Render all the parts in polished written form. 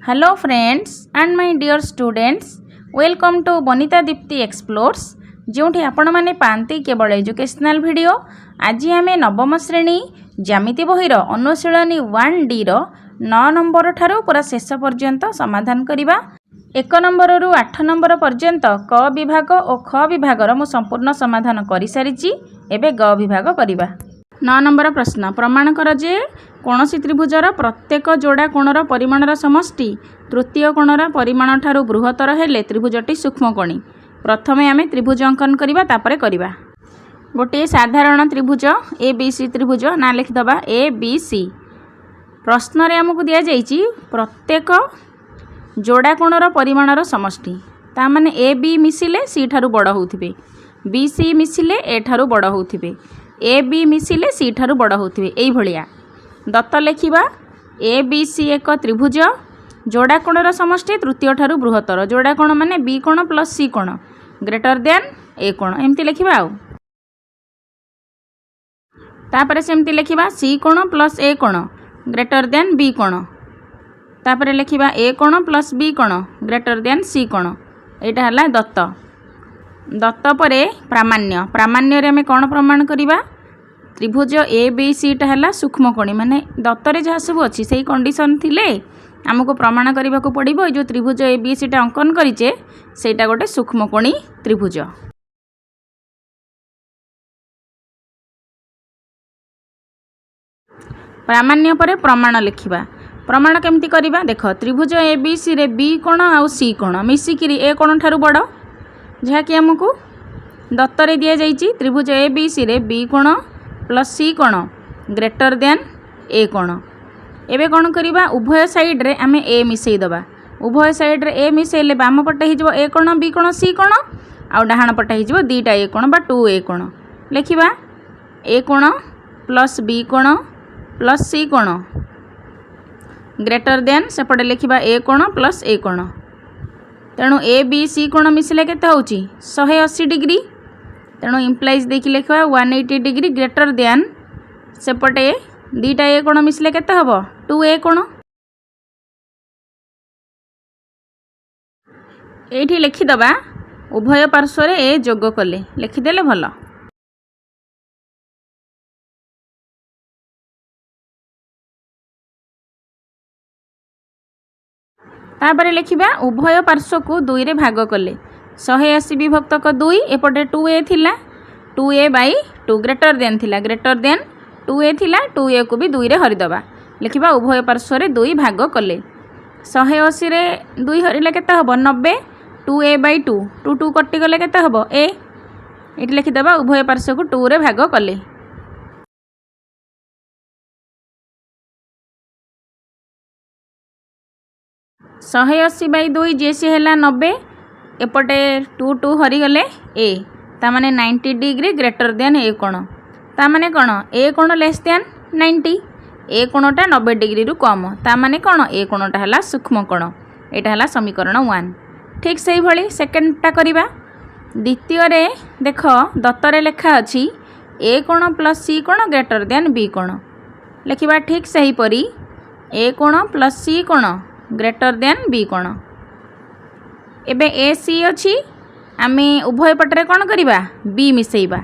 Hello friends and my dear students, welcome to Bonita Dipti Explores जोठी आपण माने पांती केवल educational video. आज आम नवम श्रेणी ज्यामिति बहिर अनुशीलनी 1D रो 9 नंबर ठारू पूरा शेष पर्यंत समाधान करिबा। 1 नंबर रु 8 नंबर पर्यंत क विभाग और ख विभागर मु संपूर्ण समाधान करि सारिची। एबे ग विभाग करिबा। 9 नंबर प्रश्न, प्रमाण कर जे कौनसी त्रिभुजर प्रत्येक जोड़ा कोणर परिमाणर समष्टि तृतीय कोणर परिमाण ठारू बृहत्तर हेले त्रिभुजटी सूक्ष्मकोणी। प्रथमे आमे त्रिभुज अंकन करिबा तापरे करिबा। गोटे साधारण त्रिभुज ए बी सी त्रिभुज ना लिखिदबा ए बी सी। प्रश्न रे हमकु दिया जाइछि प्रत्येक जोड़ा कोणर परिमाणर समष्टि, ता माने ए बी मिसिले सी ठारू बड़ होउथिबे, बी सी मिसिले ए ठारू बड़ होउथिबे, ए बी मिसिले सी ठारू बड़ होउथिबे। एई भलिया दत्त लेखिबा ए बी सी एक त्रिभुज, जोड़ा कोणर समष्टि तृतीय ठारू बृहत्तर, जोड़ा कोण माने बी कोण प्लस सी कोण ग्रेटर देन ए कोण, एमती लेखिबा। आउ तापरे सेमती लेखिबा सी कोण प्लस ए कोण ग्रेटर देन बी कोण, तापरे लेखिबा ए कोण प्लस बी कोण ग्रेटर देन सी कोण। एटा हला दत्त। दत्त परे प्रामाण्य, प्रामाण्य रे हमें कोण प्रमाण करिबा त्रिभुज ए बी सी टा हला सूक्ष्मकोणी, माने दत्तरे जहाँ सब अच्छी से कंडीशन थिले आमको प्रमाण करने को पड़ो। जो त्रिभुज ए बी सी टा अंकन करिचे सेटा गोटे सूक्ष्मकोणी त्रिभुज। प्रामाण्य परे प्रमाण लिखिबा। प्रमाण केमती करिबा देख, त्रिभुज ए बी सी रे बी कोण आउ सी कोण मिसिकिरी ए कोण ठारू बड़, जहाँ कि आमको दत्तरे दिया जाइछि त्रिभुज ए बी सी रे बी कोण प्लस सी कोण ग्रेटर देन ए कोण। एबे कोण करिबा उभय साइड रे आमे ए मिसेई दबा। उभय साइड रे ए मिसेले बाम पटे हिजबो ए कोण बी कोण सी कोण, आ डाहाण पटे हिजबो दीटा ए कोण बा 2 ए कोण। लेखिबा ए कोण प्लस बी कोण प्लस सी कोण ग्रेटर देन सेपटे लेखिबा ए कोण प्लस ए कोण। तेणु ए बी सी कोण मिसिले केते होउची 180 डिग्री। तेणु इम्प्लाइज देखि लिखा 180 डिग्री ग्रेटर देन सेपटे दीटा ए कोण मिसले केते हबो 2 ए कोण। एठी लिखिदबा उभय पार्श्व रे ए जोग कले, लिखिदेले भल। तापरे लिखिबा उभय पार्श्व को 2 रे भाग कले, 180 विभक्त 2 एपटे 2 ए थिला 2 ए बाई 2 ग्रेटर देन थिला, ग्रेटर देन 2 ए थिला 2 ए को भी 2 रे हरिदबा। लिखिबा उभय पार्श्व रे 2 भाग कले, 180 रे 2 हरिले केते हबो 90, 2 ए बाई 2 2 2 कटि गले केते हबो ए। एठी लिखिदबा उभय पार्श्व को 2 रे भाग कले। शहे 80 बाई 2 जेसी है 90, एपटे 2 2 हरी गले ए, ता माने 90 डिग्री ग्रेटर देन ए कोण। ता माने कोण ए कोण लेस देन 90, ए कोणटा 90 डिग्री रु कम, ता माने कोण ए कोणटा हला सूक्ष्म कोण। एटा हला समीकरण 1। ठीक सही भली सेकेंडटा करिबा। द्वितीय रे देख दत्तरे लेखा अछि ए कोण प्लस सी कोण ग्रेटर देन बी कोण। लिखिबा ठीक सही परी ए कोण प्लस सी कोण ग्रेटर देन बी कोण। एबे ए सी अछि, आमे उभय पटरे कोण करिबा बी मिसेइबा,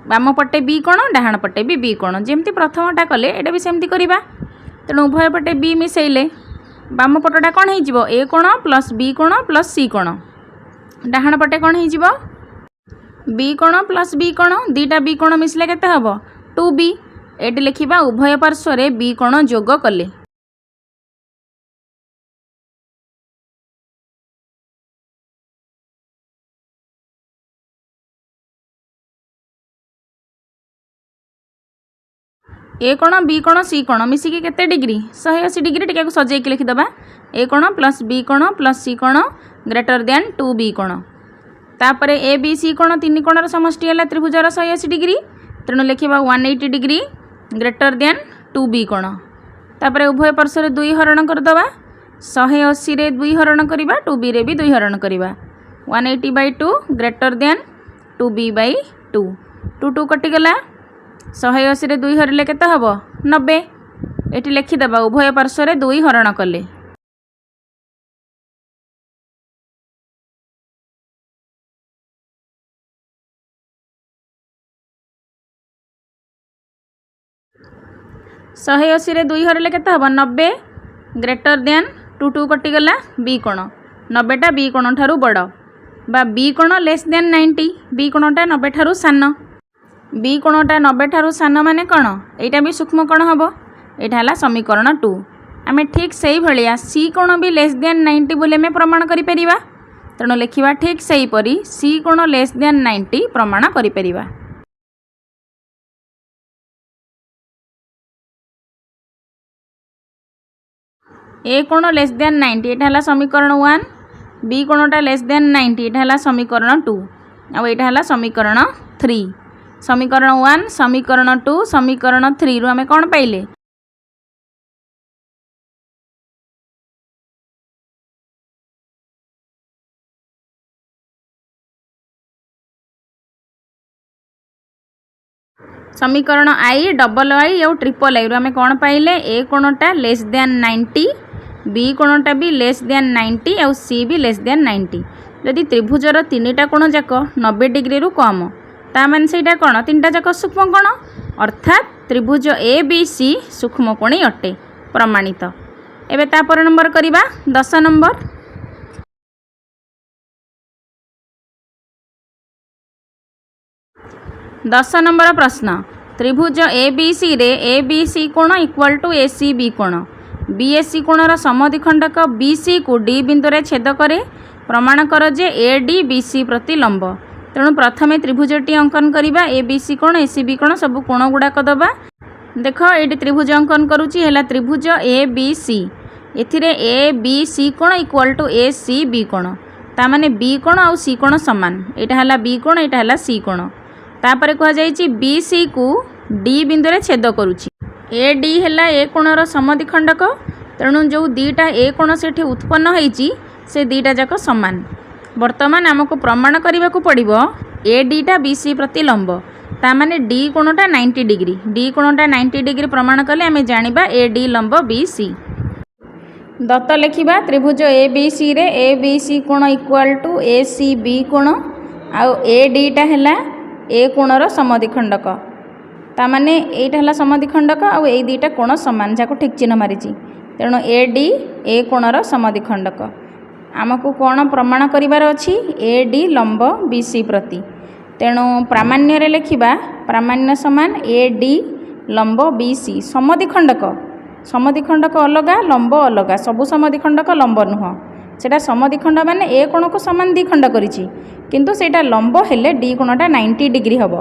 बाम पटे बी कोण डाहाण पटे भी बी कोण। जेमती प्रथमटा कले एटा भी सेमती करिबा। तेणु उभय पटे बी मिसेइले बाम पटटा कोण हे जिवो ए कोण प्लस बी कोण प्लस सी कोण, डाहाण पटे कोण हे जिवो बी कोण प्लस बी कोण, दीटा बी कोण मिसले केते हबो 2b। एटी लिखिबा उभय पार्श्व रे बी कोण जोग कले। ए कोण बी कोण सी कोण मिसिकी केते डिग्री 180 डिग्री। टिका को सजेकी लिखिदबा ए कोण प्लस बी कोण प्लस सी कोण ग्रेटर देन 2b कोण। तापरे ए बी सी कोण 3 कोणर समष्टि हला त्रिभुजर 180 डिग्री। तेणु लिखिबा 180 डिग्री ग्रेटर देन 2b कोण। तापरे उभय पार्श्व रे 2 हरण करदबा, 180 रे 2 हरण करिबा 2b रे भी 2 हरण करिबा। 180 by 2 greater than 2b by 2, 2 2 कटि गला 180 रे 2 हरिले केते हबो 90। एठी लिखिदबा उभय पार्श्व रे 2 हरण कले। 180 2 हरले केते हबो 90 ग्रेटर देन 2 2 कटिगला बी कोण 90टा बी कोण ठारू बड़ बा बी कोण लेस देन 90 बी कोणटा 90 ठारू सान बी कोणटा 90 ठारू सान माने कोण एटा भी सूक्ष्म कोण हबो एटा हला समीकरण 2 आमे ठीक सही भलिया सी कोण भी लेस देन 90 बोले में प्रमाण करि परिबा तेणु लिखिबा ठीक सही परी सी कोण लेस देन 90 प्रमाण करि परिबा। ए कोण लेस देन 90 एटा हला समीकरण 1 बी कोणटा लेस देन 90 एटा हला समीकरण 2 आ एटा हला समीकरण 3 समीकरण 1 समीकरण 2 समीकरण 3 रु आमे कोन पाइले समीकरण आई डबल आई और ट्रिपल आई रु आमे कोन पाइले ए कोणटा लेस देन 90 बी कोणटा भी लेस देन 90 और सी भी लेस देन 90 यदि त्रिभुजर तीनटा कोण जाक 90 डिग्री रु कम ता माने सेटा कोण तीनटा जाक सूक्ष्म कोण अर्थात त्रिभुज ए बी सी सूक्ष्म कोणी अटे प्रमाणित। एबे तापर नंबर करिबा 10 नंबर 10 नंबर प्रश्न त्रिभुज ए बी सी रे ए बी सी कोण equal to A C B कोण बी ए सी कोणर समद्विखंडक बी सी को डी बिंदु रे छेद करे प्रमाण कर जे ए डी बी सी प्रति लंब तेणु प्रथमे त्रिभुजटी अंकन करिबा ए बी सी कोण ए सी बी कोण सब कोण गुडाक दबा देख ये त्रिभुज अंकन करूची हैला त्रिभुज ए बी सी एथिरे ए बी सी कोण equal to A C B कोण ता माने बी कोण आ सी कोण समान एटा हैला बी कोण एटा हैला सी कोण तापरे कह जायछि बी सी को डी बिंदु रे छेद करूची ए डी हैला ए कोणर समद्विखंडक तेणु जो दीटा ए कोण सेठी उत्पन्न होईची से दीटा जाक समान वर्तमान आमको प्रमाण करने को पड़ो ए डीटा बी सी प्रति लंब ता माने डी कोणटा 90 डिग्री डी कोणटा 90 डिग्री प्रमाण कले आमे जानिबा ए डी लंब बी सी दत्त लिखिबा त्रिभुज ए बी सी रे ए बी सी कोण equal to A C B कोण आ ए डीटा हैला ए कोणर समद्विखंडक ता माने एटा हला समद्विखंडक आ ए दीटा कोण समान जाको ठीक चिन्ह मारिची तेणु ए डी ए कोणर समद्विखंडक आमको कोण प्रमाण करिवार अछि ए डी लंब बी सी प्रति तेणु प्रामाण्य रे लिखिबा प्रामाण्य समान ए डी लंब बी सी समद्विखंडक समद्विखंडक अलगा लंब अलगा सबु समद्विखंडक लंब नुह सेटा समद्विखंड माने ए कोण को समान द्विखंड करिछि किंतु सेटा लंब हेले डी कोणटा 90 डिग्री हबो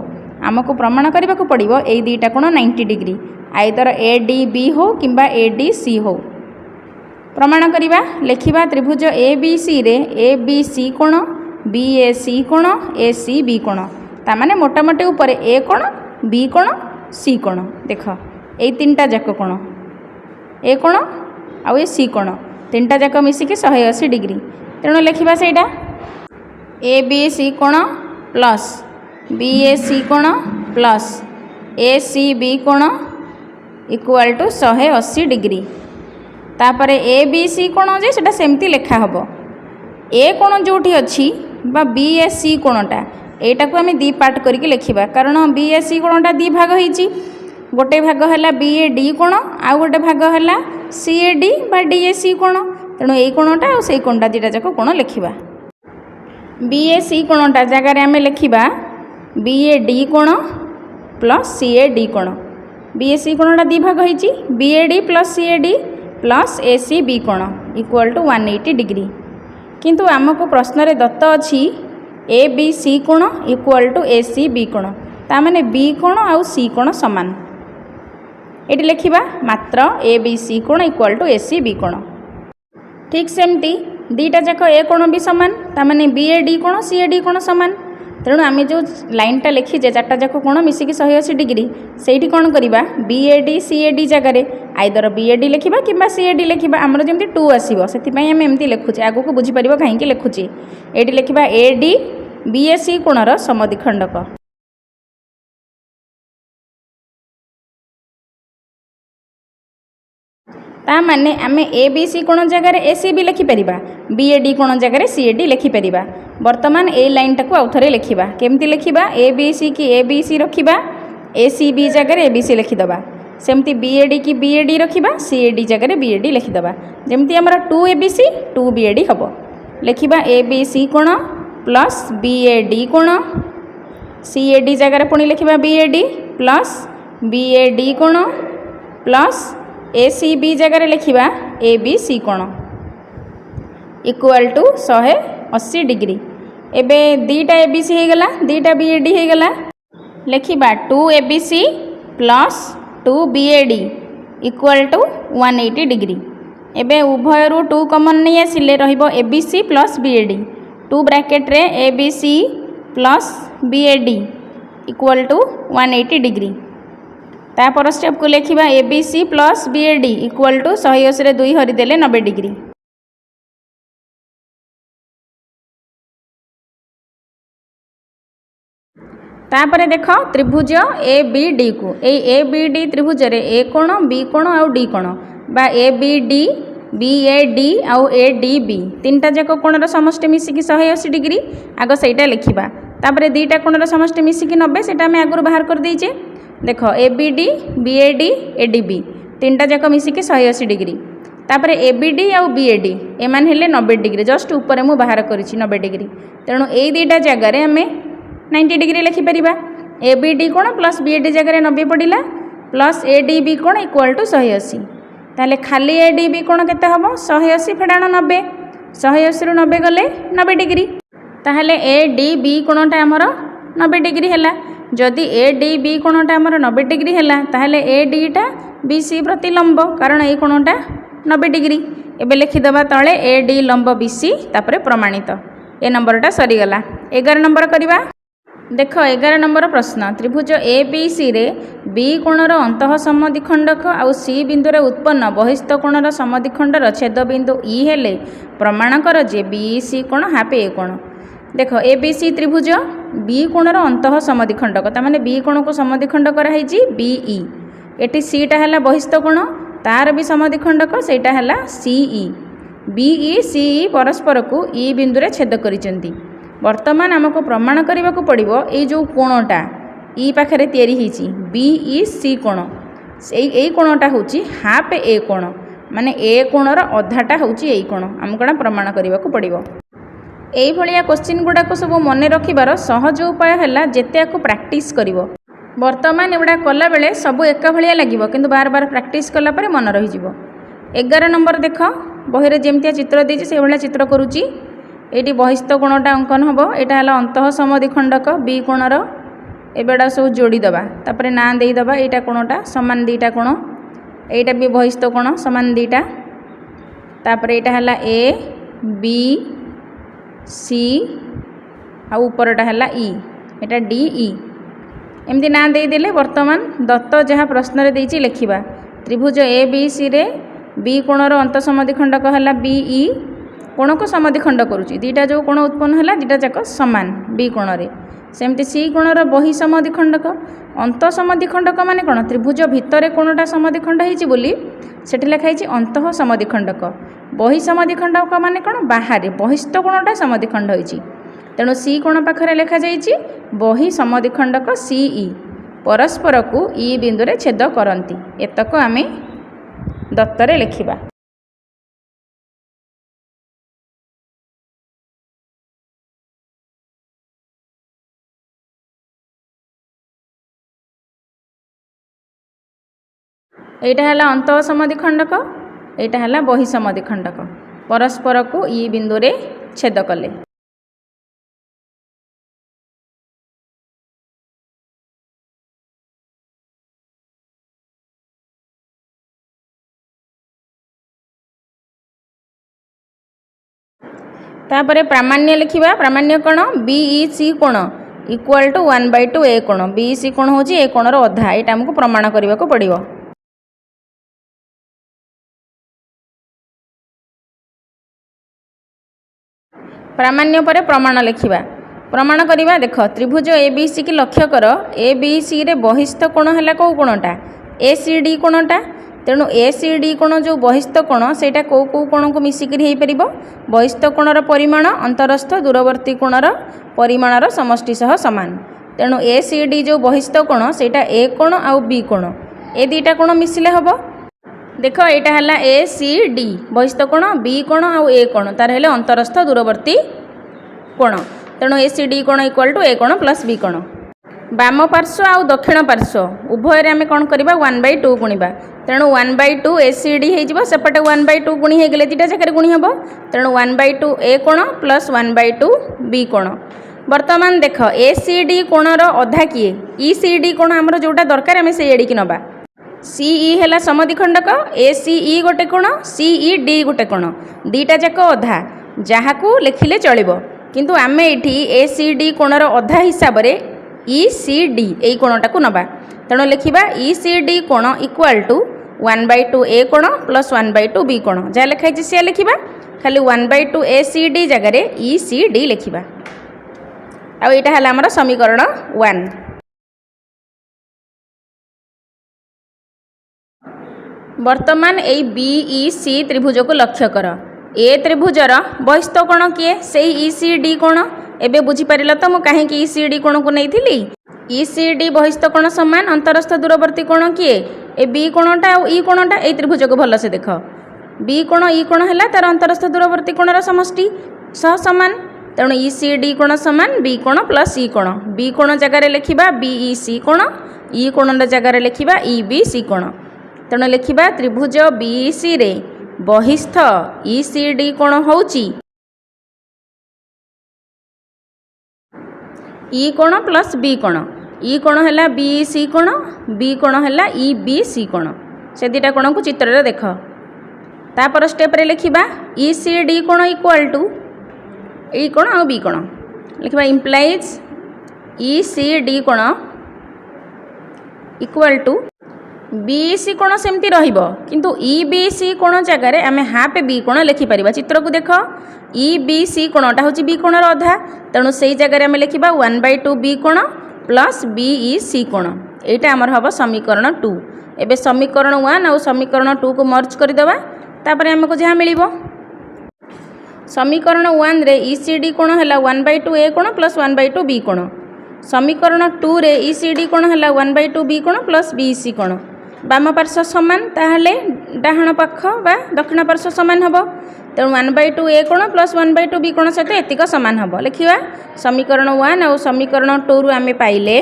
आमको प्रमाण करने को पड़ो ए दीटा कोण 90 degree either A D B हो किंबा ए डी सी हो प्रमाण करिबा लिखिबा त्रिभुज ए बी सी रे ए बी सी कोण बी ए सी कोण ए सी बी कोण ता माने मोटामोटी ऊपर ए कोण बी कोण सी कोण देख ए तीनटा जाक कोण ए कोण आ ए सी कोण तीनटा जाक मिसिकी 180 डिग्री तेणु लिखिबा सेटा ए बी सी कोण प्लस बी ए सी कोण प्लस ए सी बी कोण इक्वल टू 180 डिग्री तापर ए बी सी कोण जे सेटा सेमती लेखा हबो ए कोण जोठी अछि बा बी ए सी कोणटा एटा को हमें दी पार्ट करके लिखिबा कारण बी ए सी कोणटा दी भाग होईची गोटे भाग हैला बी ए डी कोण आ गोटे भाग हैला सी ए डी बा डी ए सी कोण तेणु ए कोणटा आ सेई कोणटा दीटा जाक कोण लिखिबा बी ए सी कोणटा जगह रे हमें लिखिबा बी ए डी कोण प्लस सी ए डी कोण बी ए सी कोणटा दी भाग होईची B A D plus C A D plus A C B कोण इक्वल टू 180 डिग्री किंतु आमको प्रश्न रे दत्त अछि ए बी सी कोण equal to A C B कोण ता माने बी कोण आ सी कोण समान एटी लिखिबा मात्र ए बी सी कोण equal to A C B कोण ठीक सेमती दीटा जाक ए कोण भी समान ता माने बी ए डी कोण सी ए डी कोण समान तेणु आम जो लाइनटा लिखीजे चार्टा जाक कोण मिसिकी 180 डिग्री सेठी कोण करिबा B A D C A D जगार आइदर बी ए डी लिखिबा किंबा सी ए डी लिखिबा आमर जेमती 2 आसीबो सेति पई हम एमती लिखुचे आगो को बुझी परिबो काहे कि लिखुचे AD लिखिबा A D B A C कोणर समद्विखंडक ता माने आमे ए बी सी कोण जगार ए सी बी लिखि परिबा बी ए डी कोण जगार सी ए डी लिखि परिबा वर्तमान ए लाइन टाको आउथरे लिखिबा केमती लिखिबा ए बी सी की ए बी सी रखिबा ए सी बी जगार ए बी सी लिखि दबा सेमती बीएडी की बीएडी रखिबा सीएडी जगह बीएडी लिखिदबा जेमती आमर 2ABC 2BAD हम लिखिबा ABC कोण प्लस BAD कोण CAD जगह पुणी लिखिबा BAD प्लस BAD कोण प्लस ACB जगह लिखिबा ABC कोण इक्वल टू 180 डिग्री। एबे दीटा ABC हो गला दीटा BAD हो गला लिखिबा 2ABC plus 2BAD equal to 180 degree. एबे उभय 2 कमन नहीं आसिले रहिबो ABC प्लस BAD 2 ब्रैकेट रे ABC plus BAD equal to 180 degree. तापर स्टेप को लिखिबा ABC plus BAD equal to 180 रे 2 हरि देले 90 डिग्री। तापर देख त्रिभुज ABD को ABD त्रिभुज रे A कोण B कोण आउ D कोण बा ABD BAD आउ ADB तीनटा जाक कोणर समष्टि मिसिकी 180 डिग्री आग सेटा लिखिबा। तापर दीटा कोणर समष्टि मिसिकी 90 सेटा आम आगु बाहर कर देइचे। देख ABD BAD ADB तीनटा जाक मिसिकी 180 डिग्री। तापर ABD आउ BAD एमान हेले 90 डिग्री जस्ट ऊपर मु बाहर करिछि 90 डिग्री तेणु ए दीटा जगह रे आमे 90 डिग्री लिखिपर ABD कोण प्लस BAD जगह 90 पड़ा प्लस ADB कोण इक्वल टू 180 ताले खाली ADB कोण केते हम 180 फेडाण 90 180 रु 90 गले 90 डिग्री ताहले ADB कोणटा आमर 90 डिग्री हैला। जदि ADB कोणटा आमर 90 डिग्री हैला ताहले ADटा BC प्रति लंब कारण ए कोणटा 90 डिग्री। एबे लिखिदबा तळे AD लंब BC तापरे प्रमाणित ए नंबरटा सरीगला। 11 नंबर करिबा। देख 11 नंबर प्रश्न त्रिभुज ABC रे B कोणर अंतः समद्विखंडक आउ C बिंदु रे उत्पन्न बहिस्थ कोणर समद्विखंडर छेद बिंदु E हेले प्रमाण कर जे BC कोण हाफ A कोण। देख ABC त्रिभुज B कोणर अंतः समद्विखंडक तामाने B कोण को समद्विखंड करा हैछि BE एटी C टा हला बहिस्थ कोण तार भी समद्विखंडक सेटा हला CE BE CE परस्पर को E बिंदु रे छेद करिसेंती। वर्तमान आमको प्रमाण करने को पड़ो ये जो कोणटा ई पाखे तैयारी होती BEC कोण से कोणटा हूँ हाफ A कोण माने A कोणर अधाटा हूँ यही कोण आमको कौन प्रमाण करने को पड़ो। यही क्वेश्चन गुड़ाक सब मन रखिबार सहज उपाय है जिते को प्रैक्टिस करिवो। वर्तमान एगुड़ा कला बेले सब एका भाया लगे किंतु बार बार प्रैक्टिस कलापर मन रही। 11 नंबर देख बही रे जेमतिया चित्र देछि से भाया चित्र करुच्ची ये बहिस्थ कोणटा अंकन हम यहाँ है अंतः समद्विखंडक B कोणर एबेड़ा सब जोड़ीदबा तापर ना देदबा यहाँ कोणटा सामान दीटा कोण यहाँ भी बहिस्थ कोण सामान दीटा तापर यहाँ है A B C आ ऊपरटा है E यहाँ DE एमती ना देदेले वर्तमान दत्त जहाँ प्रश्न देछि लिखिबा त्रिभुज ABC रे B कोणर अंतः समद्विखंडक है BE कोण को समद्विखंड करुच्ची दीटा जो कोण उत्पन्न है दीटा जाक सामान B कोण रे सेमती C कोणर बहि समद्विखंडक अंत समद्विखंडक माने कोण त्रिभुज भितर कोणटा समद्विखंड होइछि बोली सेठी लिखा होइछि अंतः समद्विखंडक बहि समद्विखंडक माने कोण बाहर बहिस्थ कोणटा समद्विखंड होइछि तेणु C कोण पाखरे लिखा जाइछि बहि समद्विखंडक CE परस्पर को E बिंदु रे छेद करंती एतक आमे दत्तरे लिखिबा। यहाँ है अंतः समद्विखंडक यहाँ है बहि समद्विखंडक परस्पर को ई बिंदु रे छेद कले। तापर प्रामाण्य लिखिबा प्रामाण्य कोण BEC कोण इक्वल टू 1/2 A कोण BEC कोण होची ए कोणर अधा एटा हमको प्रमाण करबा को पड़िबो। प्रामाण्य पर प्रमाण लिखिबा प्रमाण करिबा देख त्रिभुज ABC की लक्ष्य कर ABC रे बहिस्थ कोण हला को कोणटा ACD कोणटा तेणु ACD कोण जो बहिस्थ कोण सेटा को कोण को मिसिकरी हेई परिबो बहिस्थ कोणर परिमाण अंतरस्थ दूरवर्ती कोणर परिमाणर समष्टि सह समान तेणु ACD जो बहिस्थ कोण सेटा A कोण आउ B कोण ए दुईटा कोण मिसिले हम देख यहाँ है ए सी डी बहिस्थ कोण बी कोण आउ ए कोण तार हेले अंतरस्थ दूरवर्ती कोण तेणु ए सी डी कोण इक्वाल टू ए कोण प्लस बी कोण बाम पार्श्व आउ दक्षिण पार्श्व उभय आम कौन करवा 1/2 गुणा तेणु 1/2 ए सी डी होपटे 1/2 गुणी हो गले दुटा जगह गुणी हम तेणु 1/2 ए कोण प्लस 1/2 बी कोण बर्तमान देख ए सी डी कोणर अधा किए ई सी डी कोण आमर जोटा दरकार आम से एडिकी नवा सीई है समद्विखंडक ए सीई गोटे कोण सीई डी गोटे कोण दीटा जाक अधा जहाँ को लिखिले चलिबो किंतु आम ये ए सी डी कोणर अधा हिसाब से ई सी डी यही कोणटा को नवा तेणु लिखा ई सी डी कोण इक्वाल टू 1/2 ए कोण प्लस 1/2 बी कोण जहाँ लिखाई सी लिखा खाली 1/2 ए सी डी जगह ई सी डी लिखा आईटा है आमर समीकरण 1। वर्तमान यही बीई सी त्रिभुज को लक्ष्य कर ए त्रिभुजर बहिस्थ कोण किए से ई सी डी कोण एबे बुझीपार तो मुझे कहीं ई सी डी कोण को नहीं ई सी डी बहिस्थ कोण सामान अंतरस्थ दूरवर्ती कोण किए ए बी कोणटा और ई कोणटा ए त्रिभुज को भलसे देख बी कोण ई कोण है तार अंतरस्थ दूरवर्ती कोणर समष्टि सह सामान तेणु ई सी डी कोण सामान बी कोण प्लस ई कोण बी कोण जगार लिखा बीई सी कोण ई कोण जगार लिखा ई बी सी कोण तेणु लिखा त्रिभुज बीसी रे बहिस्थ ई सी डी कोण होउची ई कोण प्लस बी कोण ई कोण है बीसी कोण बी कोण है ई बी सी कोण से दुटा कोण को चित्र रे देख तापर स्टेप रे लिखा ई सी डी कोण इक्वाल टू ई कोण आ बी कोण लिखा इम्प्लाइज ई सी डी कोण इक्वाल टू बीसी कोण सेमती रहिबो किंतु ई बी सी कोण जगार आम हाफ बी कोण लिखिपर चित्र को देख ई बी सी कोणटा हूँ बी कोणर अधा तेणु से जगह आम लिखा 1/2 बी कोण प्लस बीई सी कोण यहाँ आमर हम समीकरण 2 एबे समीकरण 1 और समीकरण 2 को मर्ज करदेवा तापर आमको जहाँ मिल समीकरण 1 रे ई सी डी कोण है 1/2 ए कोण प्लस 1/2 बी कोण समीकरण 2 रे ई सी डी कोण है 1/2 बी कोण प्लस बी सी कोण बाम पार्श्व सामान ताहले डाहाण पाख बा दक्षिण पार्श्व सामान हम तेणु 1/2 ए कोण प्लस 1/2 बी कोण सहित एतिक सामान हम लिखा समीकरण 1 और समीकरण 2 रु आम पाइले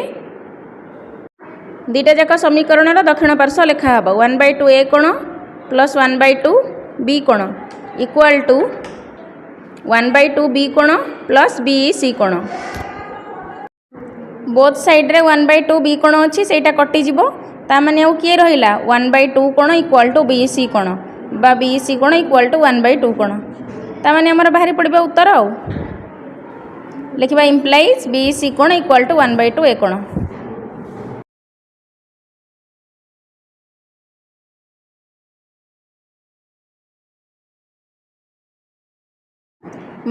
दुईटा जाक समीकरण दक्षिण पार्श्व लिखा हम 1/2 ए कोण प्लस 1/2 बी कोण इक्वाल टू 1/2 बी कोण प्लस बी सी कोण बोथ साइड रे 1/2 बी कोण अच्छी से कटिज ताने आउ किए रहा 1/2 कोण इक्वाल टू बी सी कोण बा बी सी कोण इक्वाल टू 1/2 कोण ताने आमर बाहरी पड़ा उत्तर आउ लिखा इम्प्लाइज बी सी कोण इक्वाल टू 1/2 ए कोण।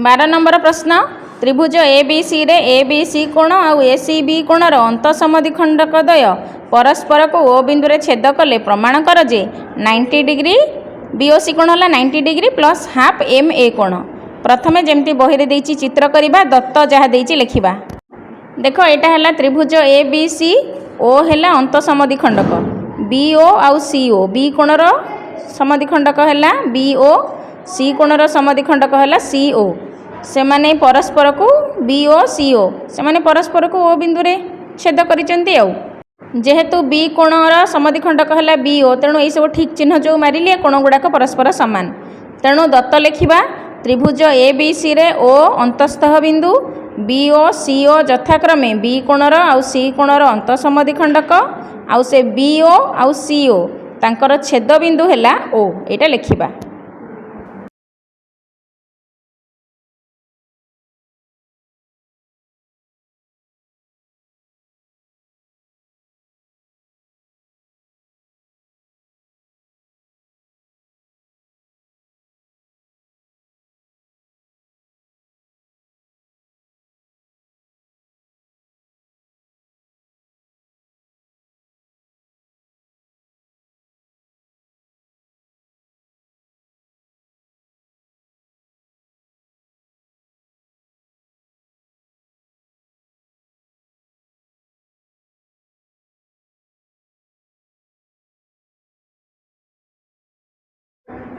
12 नंबर प्रश्न त्रिभुज ए बी सी कोण आउ ए सी बी कोणर अंत समद्विखंडक द्वय परस्पर को ओ बिंदु रे छेद कले प्रमाण कर जे 90 डिग्री बीओसी कोण है 90 degree plus half M A कोण प्रथमे जमती बही रे देछि चित्र करिबा दत्त जहाँ देछि लिखिबा देख एटा है त्रिभुज ए बी सी ओ है अंत समद्विखंडक बी ओ आउ सी ओ बी कोणर समद्विखंडक है बी ओ सी कोणर समद्विखंडक है सी ओ से माने परस्पर को बी ओ सी ओ से माने परस्पर को ओ बिंदु रे छेद करिसेंती आउ जेहेतु बी कोणर समद्विखंडक है बी ओ तेणु ये सब ठीक चिन्ह जो मारिले कोण गुड़ाक परस्पर सामान तेणु दत्त लिखा त्रिभुज ए बी सी रे ओ अंतस्थ बिंदु बी ओ सी ओ यथाक्रमे बी कोणर आउ सी कोणर अंत समद्विखंडक आउ से बी ओ आउ सी ओ तांकर छेद बिंदु है ओ यहाँ लिखा।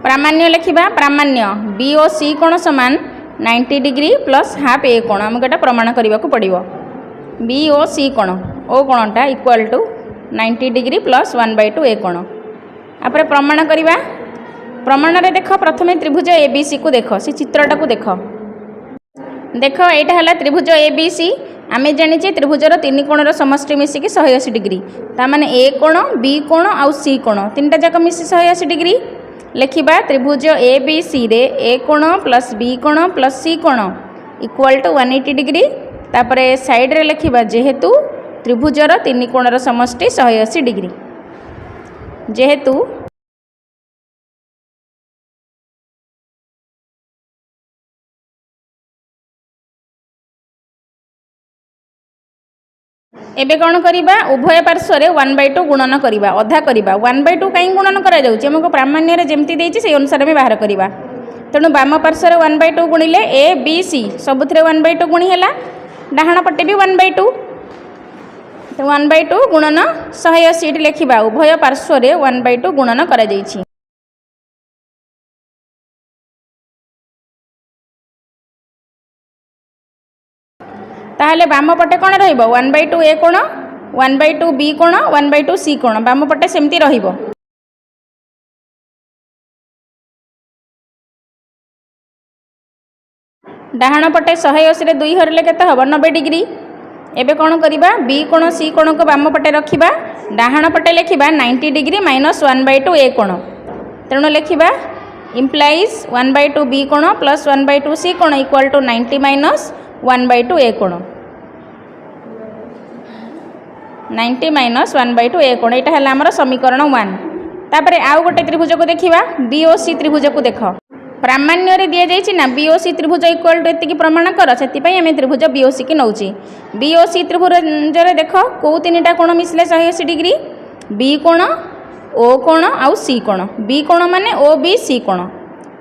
प्रामाण्य लिखा प्रामाण्य बी ओ सी कोण समान 90 डिग्री प्लस हाफ ए कोण आमको एटा प्रमाण करने को पड़ो बी ओ सी कोण ओ कोणटा इक्वाल टू 90 डिग्री प्लस 1/2 ए कोण आप प्रमाण करवा प्रमाण रे देख प्रथम त्रिभुज ए बी सी को देख से चित्रटा को देख देख यहाँ है त्रिभुज ए बी सी आम जाने त्रिभुजर तीन कोणर समष्टि मिसिकी 180 डिग्री ताने ए कोण बी कोण आउ सी कोण तीनटा जाक मिसी 180 डिग्री लिखा त्रिभुज ए बी सी रे ए कोण प्लस बी कोण प्लस सी कोण इक्वाल टू 180 डिग्री तापर साइड रे लिखा जेहेतु त्रिभुजर तीन कोणर समष्टि 180 डिग्री जेहेतु एबे कौन करवा उभय पार्श्व 1/2 गुणन करवा अधा करवा 1/2 कहीं गुणन करमको प्रामाण्य जमती देती से अनुसार आम बाहर करवा तेणु बाम पार्श्व 1/2 गुणिले ए बी सी सबुथ 1/2 गुणी है डाहाण पटे भी 1/2 तो 1/2 गुणन 180 लिखा उभय पार्श्व 1/2 गुणन कर ताहले बाम पटे कौन रहिबो 1/2 ए कोण 1/2 बी कोण 1/2 सी कोण बाम पटे सेमती रहिबो डाहाण पटे 180 रे 2 हरले केते हबो 90 डिग्री एबे कौन करवा बी कोण सी कोण को बाम पटे रखिबा डाहाण पटे लिखिबा 90 डिग्री माइनस 1/2 ए कोण तेणु लिखिबा इम्प्लाइज 1/2 बी कोण प्लस 1/2 सी कोण इक्वल टू 90 माइनस 1/2 ए कोण 90 माइनस 1/2 ए कोण यहाँ है आमर समीकरण 1 तापर आउ गोटे त्रिभुज को देखा बी ओ सी त्रिभुज को देख प्रामाण्य रे दिया जाइछि ना बी ओ सी त्रिभुज इक्वल टू एतिकी प्रमाण कर से आम त्रिभुज बी ओ सी की नौची बी ओ सी त्रिभुज देख कौ तीन कोण मिसले 180 डिग्री बी कोण ओ कोण आउ सी कोण बी कोण माने ओ बी सी कोण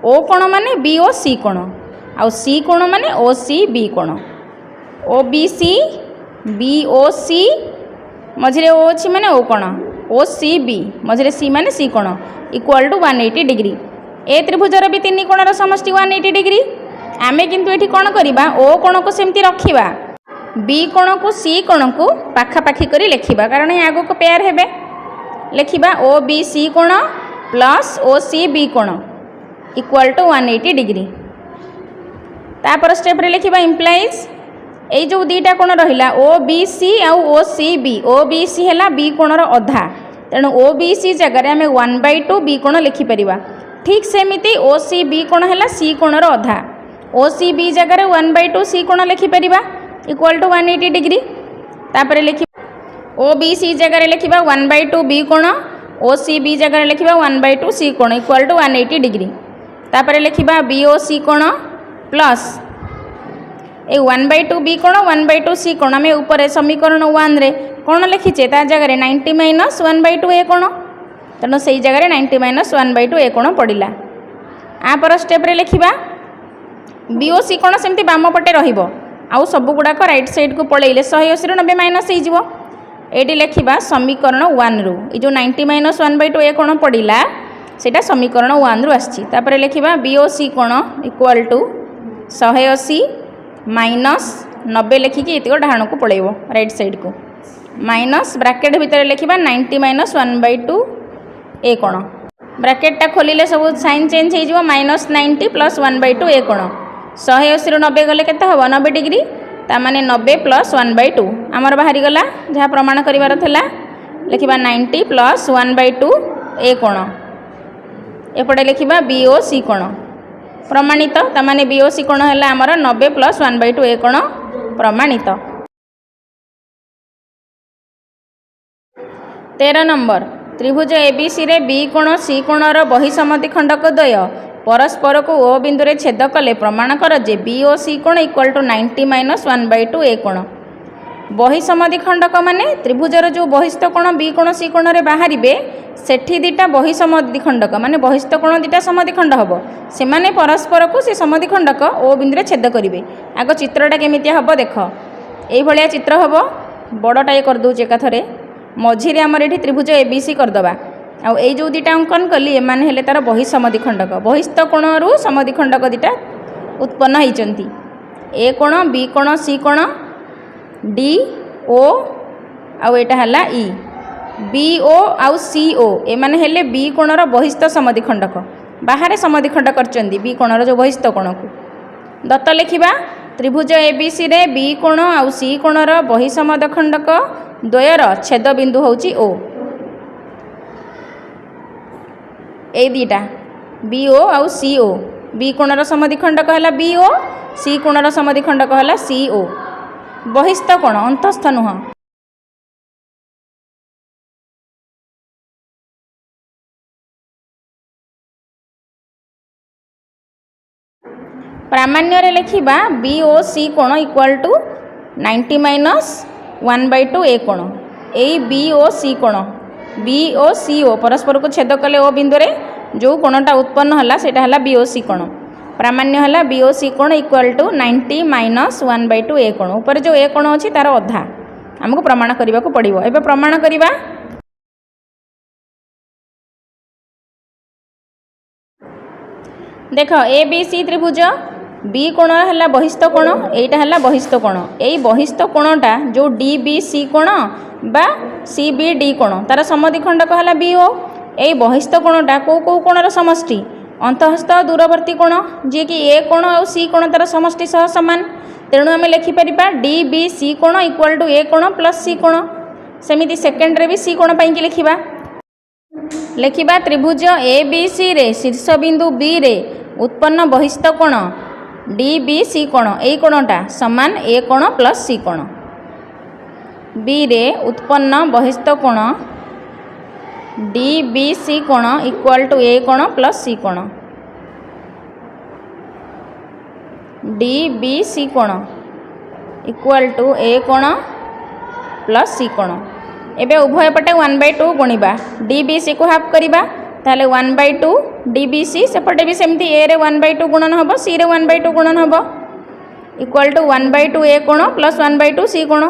ओ कोण माने बी ओ सी कोण आउ सी कोण माने ओ सी बी कोण O B C B O सी मझे ओ अच्छी माने ओ कोण ओ सी बी मझे सी माने सी कोण इक्वल टू 180 डिग्री ए त्रिभुजर भी तीन कोणर समष्टि 180 डिग्री आम किंतु ये कौन करवा ओ कोण को सेमती रखा बी कोण को सी कोण को पाखापाखि करी लिखा कारण ये आग को पेयर हेबे लिखा ओ बी सी कोण प्लस ओ सी बी कोण इक्वल टू 180 डिग्री तापर स्टेप रे लिखा इम्प्लाइज ये जो दीटा कोण रहा ओ बी सी आउ ओ C B O B C है बी कोणर अधा तेणु ओ बी सी जगह आम 1/2 बी कोण लिखिपर ठीक सेमती ओ सी बी कोण है सी कोणर अधा ओ सी बी जगह 1/2 सी कोण लिखिपर इक्वल टू 180 डिग्री तापर लिखा ओ बी सी जगह लिखा 1/2 बी कोण ओ सी बी जगह लिखा 1/2 सी कोण इक्वल टू 180 डिग्री तापर लिखा बी ओ सी कोण प्लस ए 1/2 बी कोण 1/2 सी कोण आम ऊपर समीकरण 1 रे कोण लिखीचे ता जगह 90 माइनस 1/2 ए कोण तेणु से जगह 90 माइनस 1/2 ए कोण पड़ा आपर स्टेप रे लिखा बी ओ सी कोण सेमती बाम पटे रहिबो आउ सब गुड़ाक राइट साइड को पलैले 180 रू 90 माइनस होटी लिखा समीकरण 1 रु जो 90 माइनस 1/2 ए कोण पड़ा सेटा समीकरण 1 रु आसपर लिखा बी ओ सी कोण इक्वल टू 180 माइनस 90 लिखिकी ये डाहाण को पलैब राइट साइड को माइनस ब्राकेट भितर लिखा 90 माइनस 1/2 ए कोण ब्राकेटा खोलिले सब साइन चेंज हो माइनस 90 प्लस 1/2 ए कोण 180 रू 90 गले केते हबो 90 डिग्री तामाने 90 प्लस 1/2 आमर बाहरी गला जहाँ प्रमाण करिवार थला लिखा 90 प्लस 1/2 ए कोण एपटे लिखा बी ओ सी कोण प्रमाणित तामाने बी ओ सी कोण है आमर 90 प्लस 1/2 ए कोण प्रमाणित 13 नंबर त्रिभुज एबीसी रे बी कोण सी कोणर बहिसमति खंडक द्वय परस्पर को ओ बिंदु रे छेद कले प्रमाण कर जे बी ओ सी कोण इक्वल टू 90 माइनस 1/2 ए कोण बहिसमति खंडक माने त्रिभुजर जो बहिस्थ कोण बी कोण सी कोण रे बाहरिबे सेठी दिटा बहिसमति खंडक माने बहिस्थ कोण दिटा समति खंड हबो से माने परस्पर को से समति खंडक ओ बिंदु रे छेद करिवे आग चित्रटा केमिति हबो देख एई भलिया चित्र हबो बड़टा कर दउचे एकाथरे मझिरे आमर ये त्रिभुज एबीसी करदबा आउ ए जो दुटा अंकन कली एमाने हेले तार बहि समद्विखंडक बहिस्थ कोणरू समद्विखंडक दुटा उत्पन्न होइचंती ए कोण बी कोण सी कोण डी ओ आउ एटा हला ई बी ओ आउ सी ओ एमाने हेले बी कोणर बहिस्थ समद्विखंडक बाहर समद्विखंड करचंती बी कोणर जो बहिस्थ कोण को दत्त लिखिबा त्रिभुज एबीसी रे बी कोण आउ सी कोणर बहि समद्विखंडक द्वयर छेद बिंदु होची ओ ए दीटा बी ओ आउ सी ओ बी कोणर समद्विखंडक हला बी ओ सी कोणर समद्विखंडक हला सी ओ बहिस्थ कोण अंतस्थ नुह प्रामाण्य रे लिखिबा बी ओ सी कोण इक्वल टू 90 माइनस 1/2 ए कोण ए बी ओ सी कोण बी ओ सी ओ परस्पर को छेद कले ओ बिंदु रे जो कोणटा उत्पन्न हला सेटा हला बी ओ सी कोण प्रामाण्य हला बी ओ सी कोण इक्वल टू 90 माइनस 1/2 ए कोण ऊपर जो ए कोण अछि तार अधा हमको प्रमाण करबा को पड़िबो एबे प्रमाण करबा देख ए बी सी त्रिभुज बी कोण है बहिस्थ कोण एटा है बहिस्थ कोण यही बहिस्थ कोणटा जो डी बी सी कोण बा सी बी डी कोण तार समद्विखंडक है बी ओ यही बहिस्थ कोणटा कौ कौ कोणर समष्टि अंतःस्थ दूरवर्ती कोण जी कि ए कोण और सी कोण तार समष्टि सह समान तेणु आम लिखिपर डी बी सी कोण इक्वल टू ए कोण प्लस सी कोण सेमिति सेकेंड रे भी सी कोण पाई लिखिबा लिखिबा त्रिभुज ए बी सी रे शीर्ष बिंदु बी रे उत्पन्न बहिस्थ कोण डी बी सी कोण यही कोणटा समान ए कोण प्लस सी कोण बी रे उत्पन्न बहिस्थ कोण डी बी सी कोण इक्वल टू ए कोण प्लस सी कोण डी बी सी कोण इक्वल टू ए कोण प्लस सी कोण एबे उभय पटे 1/2 गुणिबा डी बी सी को हाफ करिबा ताले 1/2 डी बी सी सेपटे भी सेमती ए रे 1/2 गुणन हबो सी रे 1/2 गुणन हबो इक्वल टू 1/2 ए कोण प्लस 1/2 सी कोण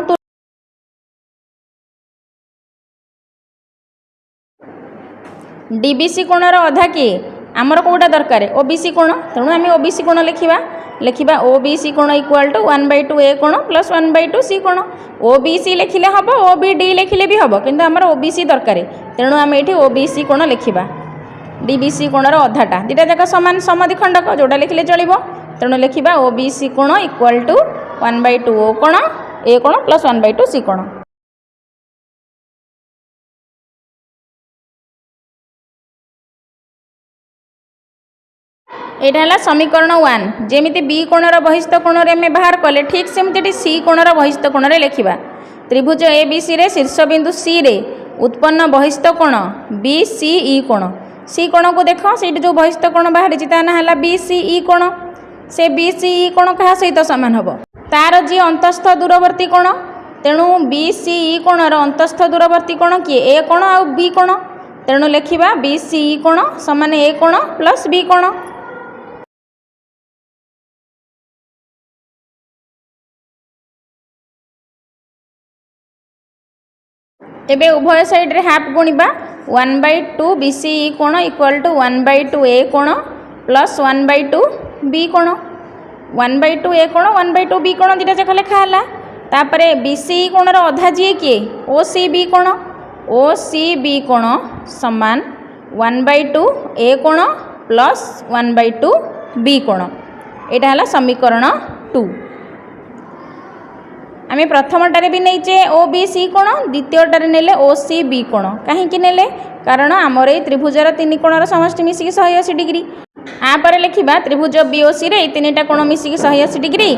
डी बी सी कोणर अधा किए आमर कोटा दरकार ओ बी सी कोण तेणु आम ओ बी सी कोण लिखिबा लिखिबा ओ बी सी कोण इक्वल टू 1/2 ए कोण प्लस 1/2 सी कोण ओ बी सी लिखिले हम ओ बी डी लिखिले भी हम किंतु आमर ओ बी सी दरकार तेणु आम ये ओ बी सी कोण लिखिबा डी बी सी कोणर अधाटा दुटा जाक समान समद्विखंडक जोटा लिखिले चलिबो तेणु लिखिबा ओ बी सी कोण इक्वल टू 1/2 ओ कोण ए कोण प्लस 1/2 सी कोण एटा है समीकरण 1 जेमिति बी कोणर बहिस्थ कोण रे में बाहर कले ठीक सेमती सी कोणर बहिस्थ कोण रे लिखिबा त्रिभुज ए बी सी रे शीर्ष बिंदु सी रे उत्पन्न बहिस्थ कोण बी सी ई कोण सी कोण को देख से जो बहिस्थ कोण बाहर ता ना है बी सी ई कोण से बी सी ई कोण क्या सहित सामान हम तार जी अंतस्थ दूरवर्ती कोण तेणु बी सी ई कोणर अंतस्थ दूरवर्ती कोण किए ए कोण आ बी कोण तेणु लिखिबा बी सी ई कोण समान ए कोण प्लस बी कोण एबे उभय साइड रे हाफ गुणिबा 1/2 बी सी ई कोण इक्वल टू 1/2 ए कोण प्लस 1/2 बी कोण 1/2 ए कोण 1/2 बी कोण दुटा जाक लेखा हला तापरे बी सी ई कोणर अधा जी किए ओ सी बी कोण ओ सी बी कोण समान 1/2 ए कोण प्लस 1/2 बी कोण एटा हला समीकरण 2 आम प्रथमटारे भी नहींचे ओ बी सी कोण द्वितीयटारे नेले ओ सी बी कोण कहीं नेले कारण आमर ये त्रिभुजर 3 कोणर समष्टि मिसिक 180 डिग्री आपर लिखा त्रिभुज बी ओ सी रे 3टा कोण मिसिक 180 डिग्री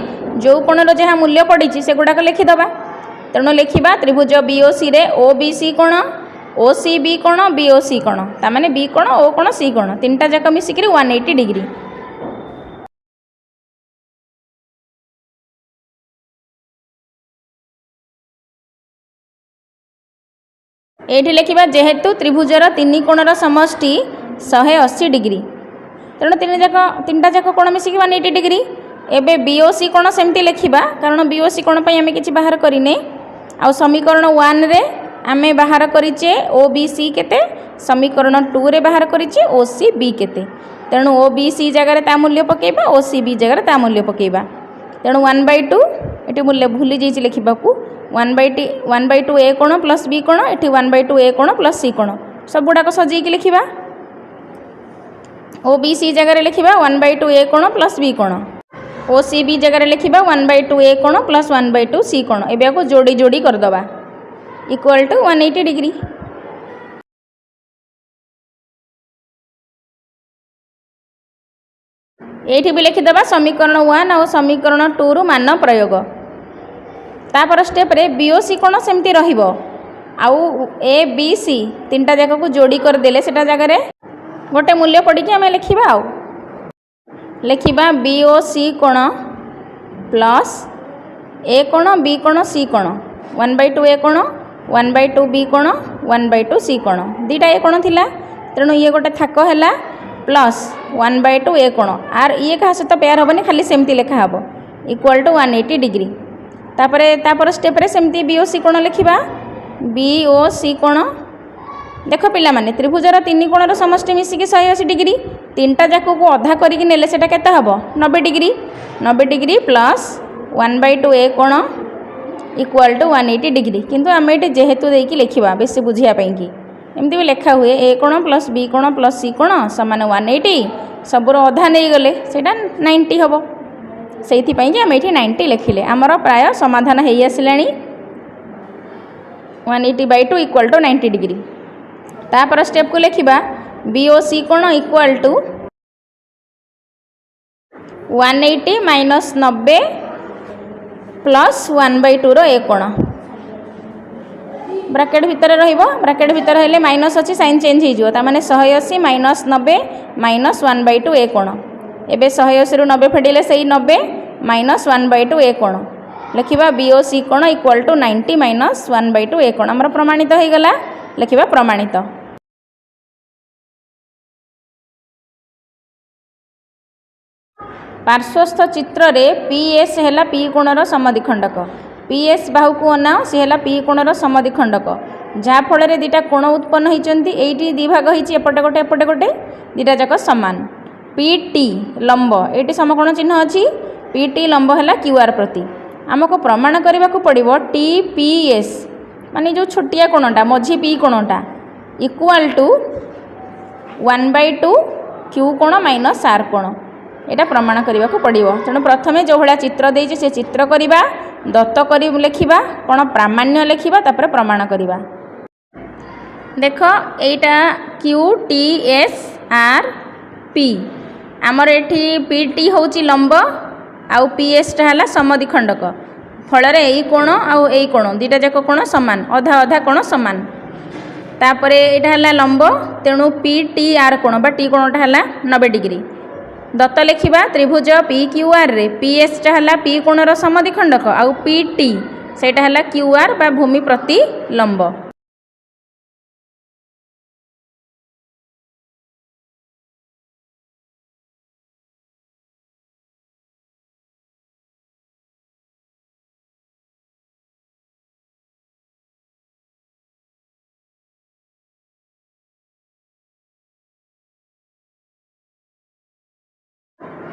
जो कोणर जहाँ मूल्य पड़ी से गुड़ाक लिखिदबा तेणु लिखा त्रिभुज बी ओ सी रे ओ बी सी कोण ओ सी बी कोण बी ओ सी कोण तामाने बी कोण ओ कोण सी कोण 3टा जाक मिसिक 180 डिग्री ये लिखा जेहेतु त्रिभुजर 3 कोणर समष्टि 180 डिग्री तेणु 3टा जाक कोण मिसिक 180 डिग्री एबे बीओसी कोण सेमती लिखा कारण बीओसी कोण आम कि बाहर करें आ समीकरण 1 रे आमे बाहर करिचे ओ बी सी केते समीकरण 2 रे बाहर करिचे ओ सी बी केते तेणु ओ बी सी जगह ता मूल्य पकेबा ओ सी बी जगह ता मूल्य पकेबा तेणु 1/2 एटी मूल्य भूली जाइए लिखा 1/2 ए कोण प्लस बी कोण एटी 1/2 ए कोण प्लस सी कोण सब गुड़ाक सजेकी लिखा ओ बी सी जगह लिखा 1/2 ए कोण प्लस बी कोण ओ सी बी जगह लिखा 1/2 ए कोण प्लस 1/2 सी कोण एबे को जोड़ी जोड़ी करदबा इक्वल टू 180 डिग्री। ये भी लिखिदबा समीकरण 1 और समीकरण 2 रु मान प्रयोग तापर स्टेप रे बी ओ सी कोण सेमती रहिबो आउ ए बी सी तीनटा जाक को जोड़ी कर देले सेटा जगह रे गोटे मूल्य पड़ी आम लिखा आउ लिखा बी ओ सी कोण प्लस ए कोण बी कोण सी कोण 1/2 ए कोण 1/2 बी कोण 1/2 सी कोण दीटा ए कोण थिला तेणु ये गोटे थाक है प्लस 1/2 ए कोण आर ये क्या सहित पेयर हेनी खाली सेमती लिखा हे इक्वल टू 180 डिग्री तापर स्टेप रे सेमती बी ओ सी कोण लिखा बी ओ सी कोण देख पिला माने त्रिभुजर 3 कोणर समष्टि मिसिकी 180 डिग्री तीनटा जाक को अधा करके नेले सेटा केते हबो 90 डिग्री प्लस 1/2 ए कोण इक्वल टू 180 डिग्री किंतु आम ये जेहेतु देकी लिखा बेसी बुझिया कि एमती भी लिखा हुए ए कोण प्लस बी कोण प्लस सी कोण समान 180 सबुर अधा नहीं गले सेटा 90 हम से आम ये 90 लिखिले आमर प्राय समाधान हो आसिलानी 180/2 इक्वल टू 90 डिग्री तापर स्टेप को लिखा बी ओ सी कोण इक्वल टू 180 माइनस 90 प्लस 1/2 रो ए कोण ब्राकेट भितर रहिबो ब्राकेट भितर हेले माइनस अच्छी साइन चेंज हो माने 180 माइनस 90 माइनस 1/2 ए कोण एबे 180 रु 90 फेडिले सही 90 माइनस 1/2 ए कोण लिखा बी ओ सी कोण इक्वल टू 90 माइनस 1/2 ए कोण हमर प्रमाणित हो गला लिखा प्रमाणित पार्श्वस्थ चित्र रे पी एस है पी कोणर समद्विखंडक पी एस बाहु को अनाओ सी है पी कोणर समद्विखंडक जहाँफल दीटा कोण उत्पन्न होती ये दी भाग होती एपटे गोटे एपटे गोटे दीटा जाक सामान पी टी लंब ये समकोण चिन्ह अच्छी पी टी लंब है क्यू आर प्रति आमको प्रमाण करने को पड़ो टी पी एस माने जो छोटिया कोणटा मझी पी कोणटा इक्वाल टू 1/2 क्यू कोण माइनस आर कोण यहाँ प्रमाण करने को पड़ो तेणु प्रथम जो भाया चित्र देचे से चित्र करवा दत्त कर लिखा कौन प्रामाण्य लिखा तापर प्रमाण करवा देख एटा Q T S R P आमर एठी पी टी हूँ लंब आउ पी एस टा है समद्विखंडक फल यही कोण आउ कोण दीटा जाक कोण सामान अधा अधा कोण सामान तापर यहाँ है लंब तेणु पी टी आर कोण बा टी कोणटा है 90 डिग्री दत्त लिखा त्रिभुज पी क्यू आर रे पी एस टा है पी कोणर समद्विखंडक आउ पी टी सेटा है क्यू आर बा भूमि प्रति लंब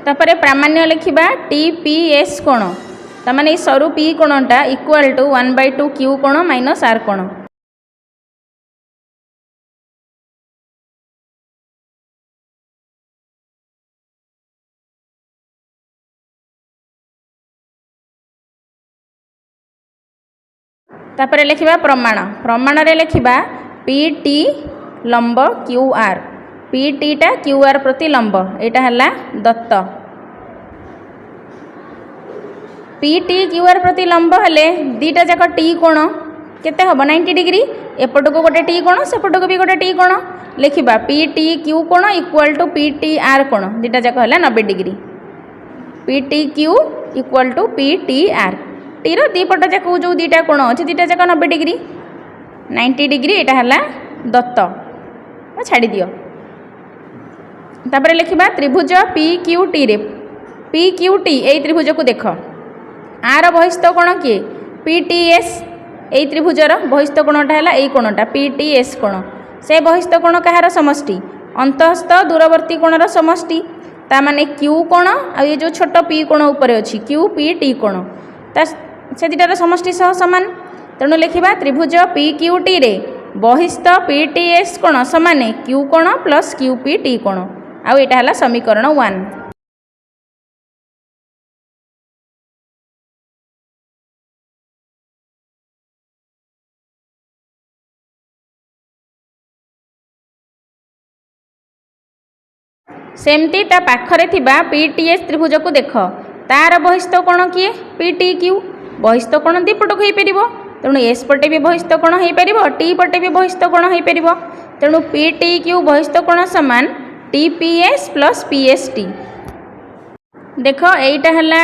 तापर प्रामाण्य लिखा टी पी एस कोण तमाने सरु पी कोणटा इक्वल टू 1/2 क्यू कोण माइनस आर कोण तापर लिखा प्रमाण प्रमाण रे लिखा पी टी लंब क्यू आर पी टी टा क्यू आर प्रति लंब यहाँ है दत्त पी टी क्यू आर प्रति लंब हेले दीटा जाक टी कोण केते हम 90 डिग्री एपट को गोटे टी कोण सेपट को भी गोटे टी कोण लिखा पी टी क्यू कोण equal to P T R कोण दीटा जाक है 90 degree P T Q equal to P T R टी रो दीपट जाक जो दीटा कोण अच्छे दीटा जाक 90 डिग्री 90 डिग्री यहाँ है दत्त छाड़ी दियो तापर लिखा त्रिभुज पी क्यू टी रे पी क्यू टी यही त्रिभुज को देख आर बहिस्थ कोण किए पी टी एस এই त्रिभुजर बहिस्थ कोणटा है यही कोणटा PTS कोण से बहिस्थ कोण कहार समष्टि अंतःस्थ दूरवर्ती कोणर समष्टि ता माने Q कोण आ ये जो छोट P कोण उपरे अछि QPT कोण ता से दुटार समष्टि सह समान तेणु लिखिबा त्रिभुज PQT रे बहिस्थ PTS कोण समान Q कोण प्लस QPT कोण आ एटा हला समीकरण 1। सेमती ता पाखरे थिबा PTS त्रिभुज को देख तार बहिस्थ कोण किए PTQ बहिस्थ कोण दीपट हो पार तेणु एस पटे भी बहिस्थ कोण हो पार टी पटे भी बहिस्थ कोण हो पार तेणु PTQ बहिस्थ कोण समान TPS प्लस PST। देख एटा हला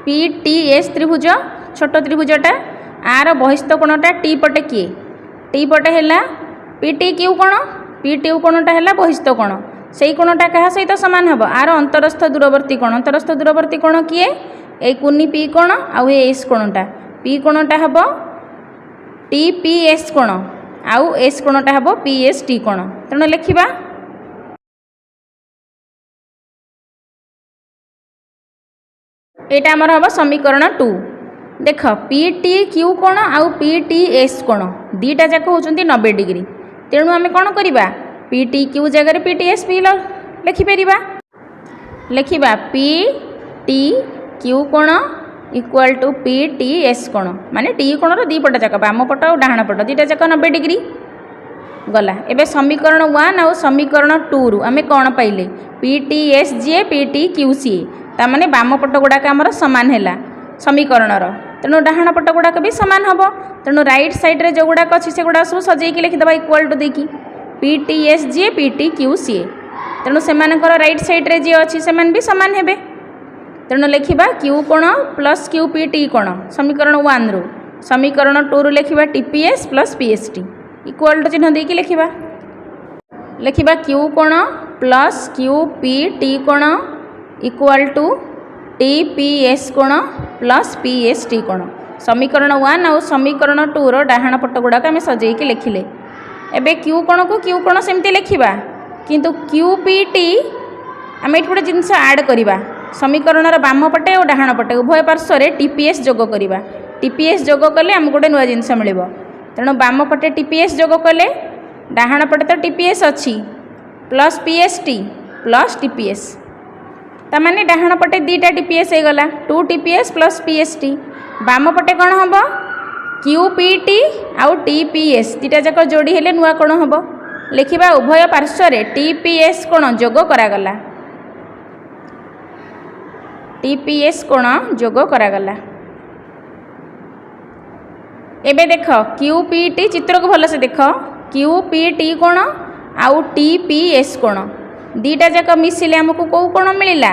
PTS त्रिभुज छोट त्रिभुजटा आर बहिस्थ कोणटा टी पटे किए टी पटे हला PTQ कोण PTQ कोणटा हला बहिस्थ कोण से कोणटा क्या सहित सामान हम आर अंतरस्थ दूरवर्ती कोण किए ए कुनी पी कोण आउ एस कोणटा पी कोणटा हम TPS कोण आउ एस कोणटा हम PST कोण तेणु लिखिबा एटा हमर हम समीकरण 2। देख PTQ कोण आउ PTS कोण दीटा जाक होचंती 90 डिग्री तेणु आमे कोण करिबा PTQ जगह PTS भी लिखिबा PTQ कोण इक्वल टू PTS कोण माने टी कोणर दी पट जाक बाम पट और डाहाण पट दीटा जाक 90 डिग्री गला। एबे समीकरण 1 और समीकरण 2 रु आमे कोण पाइले PTS जे PTQ सी ता माने बाम पट गुडाक हमर समान हैला समीकरणर तेणु डाहाण पट गुडाक भी समान हबो तेणु राइट साइड रे जो गुडाक अछि से गुडा सब सजेकी लिखिदबा इक्वल टू देकी PTS जे PTQ सी तेणु से राइट साइड रे जी अच्छी से भी सामान हेबे तेणु लिखिबा Q कोण प्लस QPT कोण समीकरण 1 रु समीकरण 2 रु लिखिबा TPS plus PST equal to चिन्ह देकी लिखिबा Q कोण प्लस QPT कोण इक्वल टू TPS कोण प्लस PST कोण समीकरण 1 और समीकरण 2 रो डाहाण पट गुडाक आमे सजेकी लिखिले। एबे Q कोण को Q कोण सेमती लिखिबा किंतु QPT आम ये गोटे जिनस आड करवा समीकरण बाम पटे और डाहाण पटे उभय पार्श्व TPS जोग करवा TPS जोग कले आम गोटे नुआ जिनस मिल तेणु बाम पटे TPS जोग कले डाहाण पटे तो TPS अच्छी प्लस PST प्लस TPS ताने डाहाण पटे दीटा TPS हो गला 2 TPS प्लस PST बाम पटे कौन हम QPT आउ TPS दीटा जाक जोड़ी हेले नुआ कौन हम लिखिबा उभय पार्श्व TPS कोण जोग करागला TPS कोण जोग करागला। एबे देख QPT चित्र को भल से देख QPT कोण आउ TPS कोण दीटा जाक मिसिले हमको कौ कोण मिलला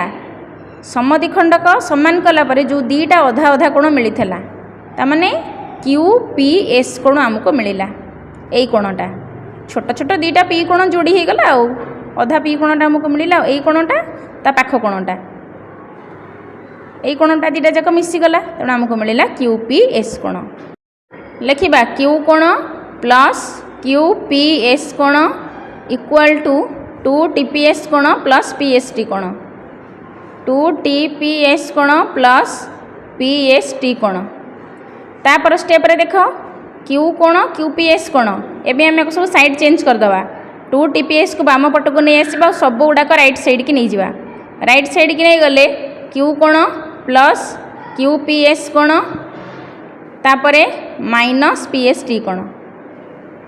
समद्विखंडक समान कला परे जो दीटा अधा अधा कोण मिलता तामाने QPS कोण हमको मिलला एई कोणटा छोट छोट दीटा पी कोण जोड़ी हो गला आउ अधा पी कोणटा हमको मिलला एई कोणटा ता पाख कोणटा एई कोणटा दीटा जाक मिसी गला तेणु हमको मिलला QPS कोण लिखिबा Q कोण प्लस QPS कोण इक्वल टू 2 TPS कोण प्लस PST कोण 2 TPS कोण प्लस PST कोण तापर स्टेप रे देख Q कोण QPS कोण एबे हम सब साइड चेंज कर दवा 2 TPS को बाम पट को नहीं आसबा सब गुडाक राइट साइड की नहीं जावा राइट साइड की नहीं गले Q कोण प्लस QPS कोण तापरे माइनस PST कोण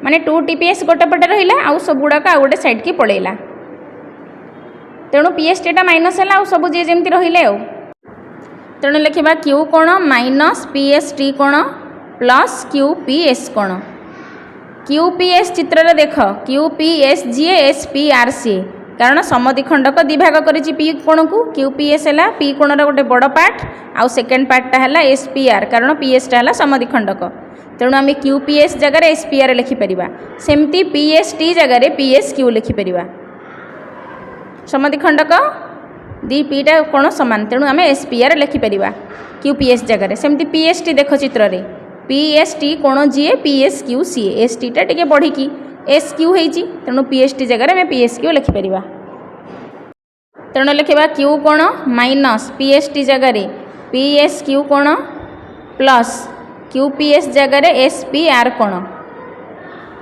माने 2 TPS गोटे पटे रहिला आउ सब गुडाक आ गोटे साइड की पळेला तेणु PST टा माइनस है आउ सब जे जेमती रहिले आ तेणु लिखिबा Q कोण माइनस PST कोण प्लस QPS कोण QPS चित्र रे देख QPS जे SPRC कारण समद्विखंडक दिभाग करिछि P कोण को QPS है P कोणर गोटे बड़ पार्ट आउ सेकेंड पार्टटा है SPR कारण PS टा है समद्विखंडक तेणु आम QPS जगह SPR लिखिपर सेमती PST जगह PSQ लिखिपर समद्विखंडक दी पीटा कोण समान तेणु आम SPR लिखिपर QPS जगह सेमती PST देख चित्र रे पी एस टी कोण जी P S Q C S T टा टे बढ़ी एस क्यू होती तेणु पी एस टी जगह में पी एस क्यू लिखिपर तेणु लिखा क्यू कोण माइनस पी एस टी जगह पी एस क्यू कोण प्लस क्यू पी एस जगह एस पी आर कोण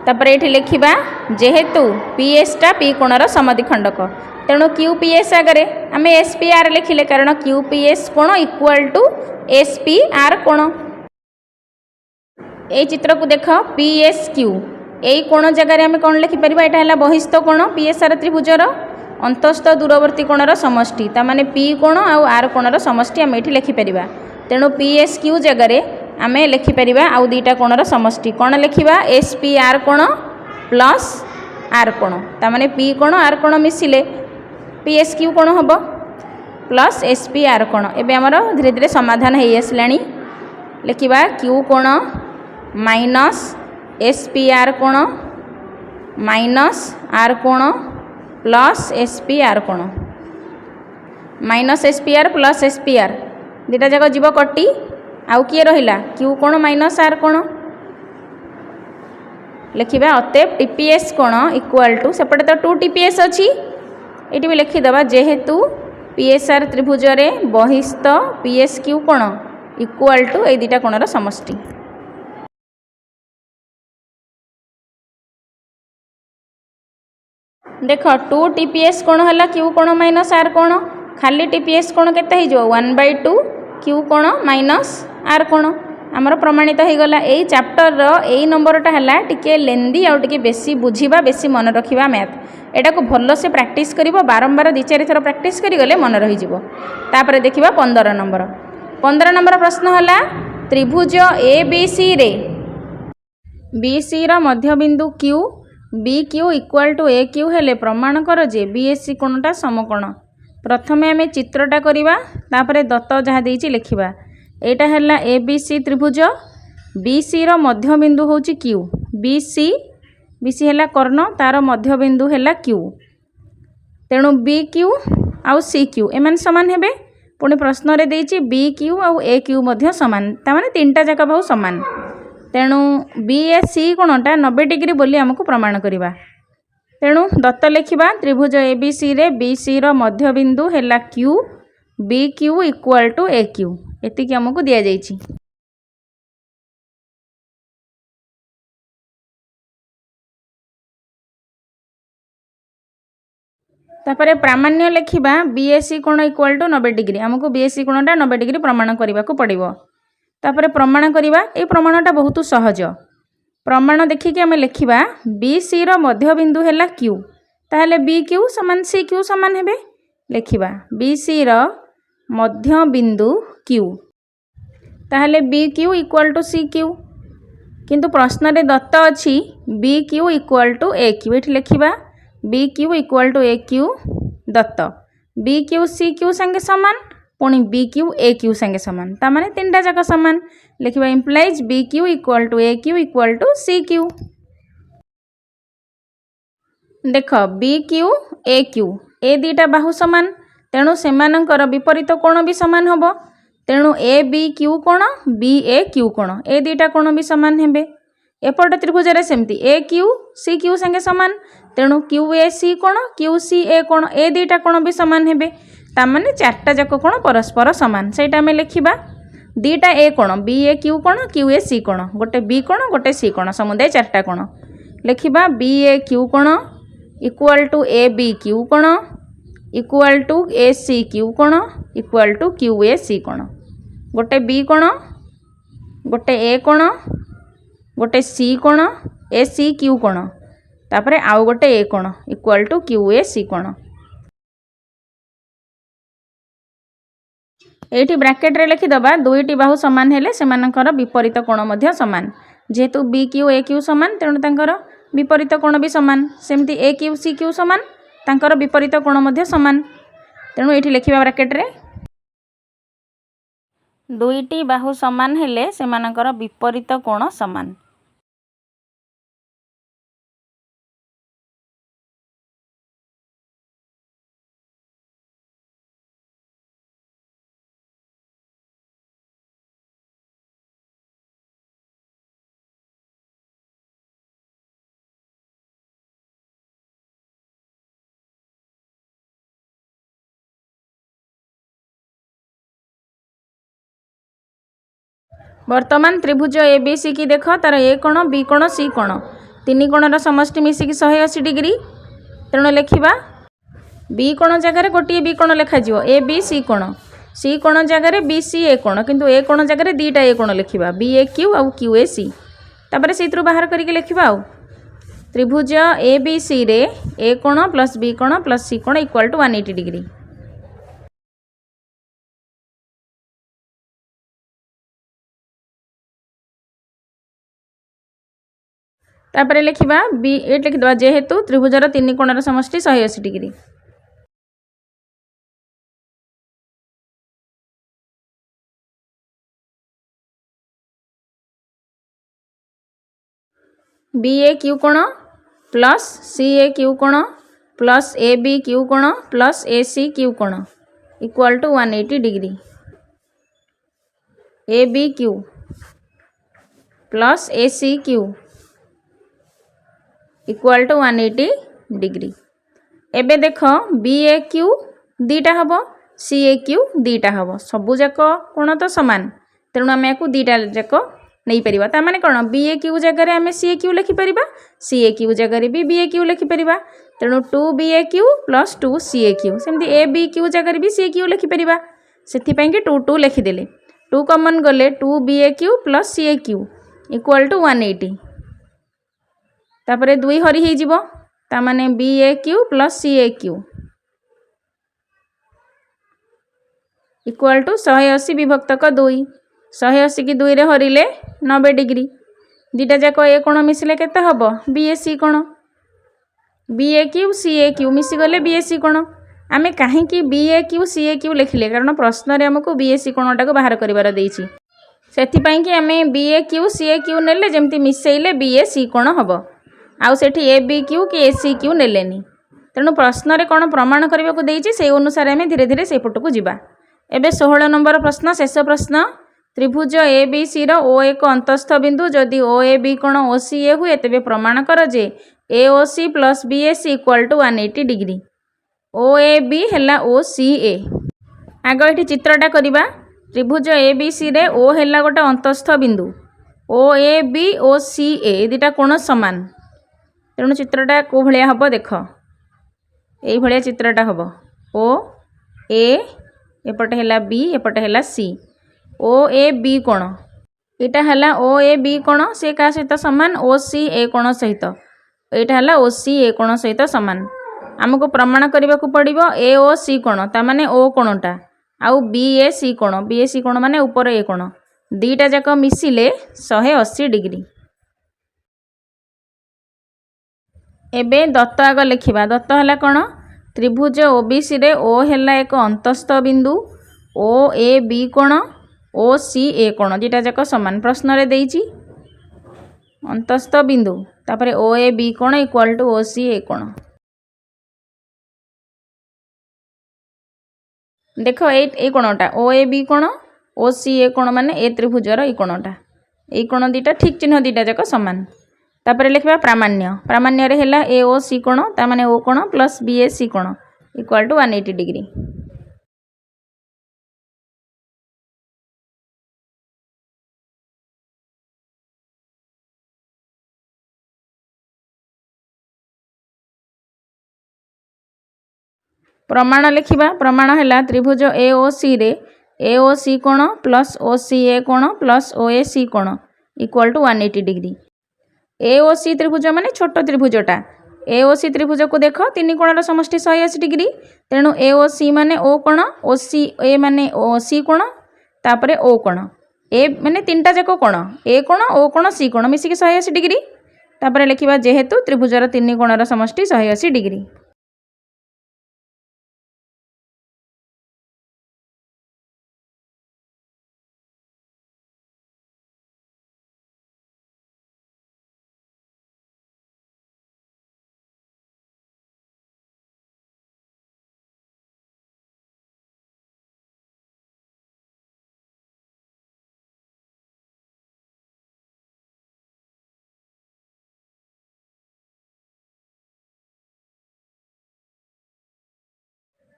तापर ये लिखा जेहेतु पी एस टा पी कोणर समद्विखंडक तेणु क्यू पी एस आगे आम एस पी आर लिखिले कारण क्यू पी एस कोण equal to S P R कोण ये चित्र को देख पी एस क्यू यही कोण जगार आम कौन लिखिपर यहाँ है बहिस्थ कोण पी एस आर त्रिभुजर अंतस्थ दूरवर्ती कोणर समष्टि ताने पी कोण आर कोणर समष्टि आम ये लिखिपर तेणु पी एस क्यू जगार आम लिखिपर आउ दुईटा कोणर समष्टि कौन लिखा एस पी आर कोण प्लस आर कोण ताने पी कोण आर कोण मिसिले पी एस क्यू कोण हम प्लस एस पी आर कोण एवं आमर धीरे धीरे समाधान हो आसला लिखा क्यू कोण माइनस एस पी आर कोण माइनस आर कोण प्लस एस पी आर कोण minus S P are plus S P are दुटा जाक जीव कटी आउ किए रहा क्यू कोण माइनस आर कोण लिखा अतएव टीपीएस कोण इक्वाल टू सेपटे तो 2 टीपीएस अच्छी ये भी लिखिदे जेहेतु पीएसआर त्रिभुजरे बहिस्थ पीएस क्यू कोण इक्वाल टू ये दुटा कोणर समष्टि देख 2 टीपीएस कोण है क्यू कोण माइनस आर कोण खाली टीपीएस कोण केते हो 1/2 क्यू कोण माइनस आर कोण आमर प्रमाणित हो गला यही चैप्टर यही नंबरटा है टिके लेंदी आउ टिके बेसी बुझीबा बेसी मन रखिबा मैथ एटा को भल से प्रैक्टिस करिवो बारंबार 2-4 थर प्रैक्टिस करी गले मन रही जिवो तापर देखिबा 15 नंबर प्रश्न हला त्रिभुज ए बी सी रे बी सी रो मध्यबिंदु Q B Q equal to A Q हेले प्रमाण कर जे बी एस सी कोणटा समकोण प्रथमे आमे चित्रटा करिबा तापर दत्त जहा देइछि लिखिबा एटा हला ए बी सी त्रिभुज बी सी रो मध्यबिंदु होछि क्यू बी सी है कर्ण तार मध्यबिंदु है क्यू तेणु बी क्यू आउ सी क्यू एम सामान हेबे पुणी प्रश्न रे देइछि बी क्यू आउ ए क्यू मध्य सामान तामाने तीनटा जाक बहु सामान तेणु बी ए सी कोणटा 90 डिग्री बोली आमको प्रमाण करिबा तेणु दत्त लिखिबा त्रिभुज ए बी सी रे बी सी रो मध्यबिंदु है Q B Q equal to A Q एतिकी आमको दिया जाइछि तापर प्रामाण्य लिखिबा बीएससी कोण इक्वाल टू 90 डिग्री आमको बीएससी कोणटा 90 डिग्री प्रमाण करने को पड़ो तापर प्रमाण करवा ये प्रमाणटा बहुत सहज प्रमाण देखिकी आम लिखा बीसी रो मध्यबिंदु है क्यू ताहले बी क्यू सामान सी क्यू सामान हेबे लिखा बीसी रो मध्यबिंदु क्यू ताहले B Q equal to C Q किंतु प्रश्न रे दत्त अछि B Q equal to A Q ये लिखा B Q equal to A Q दत्त बी क्यू सी क्यू संगे सामान पुणी बी क्यू ए क्यू संगे सामान तामाने तीनटा जाक सामान लिखा implies B Q equal to A Q equal to C Q देख बी क्यू ए दुईटा बाहु सामान तेणु सेमानंकर विपरीत कोण भी सामान हम तेणु ए बी क्यू कोण बी ए क्यू कोण ए दुईटा कोण भी सामान हेबे एपट त्रिभुज सेमती ए क्यू सी क्यू संगे सामान तेणु क्यू ए सी कोण क्यू सी ए कोण ए दुईटा कोण भी सामान हेबे तामाने चारटा जाक कोण परस्पर सामान सेटा आम लिखा दुईटा ए कोण बी ए क्यू कोण क्यू ए सी कोण गोटे बी कोण गोटे सी कोण समुदाय चारटा कोण लिखा बी ए क्यू कोण equal to A B Q कोण equal to A C Q कोण equal to Q A C कोण गोटे बी कोण गोटे ए कोण गोटे सी कोण ए सी क्यू कोण तापरे आउ गोटे ए कोण equal to Q A C कोण एठी ब्रैकेट रे लिखिदबा दुईटी बाहु समान हेले सेमानकर विपरीत कोण मध्य समान जेहेतु बी क्यू ए क्यू समान तेणु तांकर विपरीत कोण भी समान सेमती ए क्यू सी क्यू समान तांकर विपरीत कोण मध्य समान तेणु एठी लिखिबा ब्रैकेट रे दुईटी बाहु समान हेले सेमानकर विपरीत कोण समान। वर्तमान त्रिभुज ए बी सी की देख तार ए कोण बी कोण सी कोण तीन कोणर समष्टि मिसिकी 180 डिग्री। तेणु लिखा बी कोण जगार गोटे बी कोण लिखा ए बी सी कोण जगार बी सी ए कोण किंतु ए कोण जगार दीटा ए कोण लिखा बी ए क्यू आउ क्यू ए सी तापर से बाहर करके लिखा आउ त्रिभुज ए बी सी रे ए कोण प्लस बी कोण प्लस सी कोण इक्वाल टू 180 डिग्री। तापर लिखा बी ए लिखिद जेहेतु त्रिभुजर तीन कोणर समष्टि 180 डिग्री। बी ए क्यू कोण प्लस सी ए क्यू कोण प्लस ए बी क्यू कोण प्लस ए सी क्यू कोण equal to 180 degree. A B Q plus A C Q equal to 180 degree. एबे देख बी ए क्यू दीटा हम सी A Q दीटा हम सबू जाक कोण तो सामान तेणु आम या दीटा जाक नहीं पारिबा ता माने कोन बी ए क्यू जगह आम सी A Q लिखिपर C A Q जगह भी बी ए क्यू लिखिपर तेणु 2 B A Q plus 2 C A Q सेमती ए बी क्यू जगह भी सी ए क्यू लिखिपर से 2 2 लिखिदेले 2 कमन गले 2 B A Q plus C A Q equal to 180 तापर 2 हरी हो ताने B A Q plus C A Q equal to 180 विभक्तक 2 180 की 2 रे हरिले 90 डिग्री दीटा जाक ए कोण मिसिले केते हबो बी ए सी कोण B A Q C A Q मिसिगले B A C कोण आमे काहेकि B A Q C A Q लिखिले कारण प्रश्न रे हमको बी ए सी कोणटा को बाहर करिवार देछि सेथि पई कि आमे B A Q C A Q नेले जेमति मिसेइले बी ए सी कोण हबो आउ सेठी ए बी क्यू कि ए सी क्यू नेलेनी तेणु प्रश्न रे कोण प्रमाण करबा को देछि से अनुसार आमे धीरे धीरे से पटको जिबा। एबे 16 नंबर प्रश्न शेष प्रश्न त्रिभुज ए बी सी रो ओ एक अंतस्थ बिंदु जदि ओ ए बी कोण ओ सी ए हुए तेबे प्रमाण कर जे A O C plus B A C equal to 180 degree. O A B हैला ओ सी ए आग ये चित्रटा करवा त्रिभुज ए बी सी रे ओ हैला गोटे अंतस्थ बिंदु ओ ए बी ओ सी ए दुटा कोण समान तेणु चित्रटा को भाया हम देख यही भाया चित्रटा हम ओ ए एपटे हैला बी एपटे हैला सी ओ ए बी कोण यहाँ है ओ ए बी कोण से क्या सहित सामान ओ सी ए कोण सहित यहाँ है ओ सी ए कोण सहित सामान आमको प्रमाण करने को पड़ो ए ओ सी कोण ताने ओ कोणटा आउ बी ए सी कोण माने ऊपर ए कोण दीटा जाक मिसिले 180 डिग्री। एबे दत्त आग लिखा दत्त है कौन त्रिभुज ओ बी सी रे ओ है एक अंतस्थ बिंदु ओ ए बी कोण ओ सी ए कोण दुटा जाक समान प्रश्न रे देइछि अंतस्थ बिंदु तापरे ओ ए बी कोण equal two O C A कोण देख ए कोणटा ओ ए बी कोण ओ सी ए कोण माने ए त्रिभुजर ए कोणटा ए कोण दुटा ठीक चिन्ह दुटा जाक समान तापरे लिखबा प्रामाण्य प्रामाण्य रे हैला ए ओ सी कोण ता माने ओ कोण प्लस बी ए सी कोण इक्वल टू 180 डिग्री। प्रमाण लिखा प्रमाण है त्रिभुज ए ओ सी रे ए ओ सी कोण प्लस ओ सी ए कोण प्लस ओ ए सी कोण equal to 180 degree. A O सी त्रिभुज माने छोट त्रिभुजटा ए ओ सी त्रिभुज को देख तीन कोणर समष्टि 180 डिग्री तेणु ए ओ सी माने ओ कोण ओ सी ए माने ओ सी कोण तापरे ओ कोण ए माने तीनटा जाक कोण ए कोण ओ कोण सी कोण मिसिकी 180 डिग्री तापरे लिखिबा जेहेतु त्रिभुजर तीन कोणर समष्टि 180 डिग्री।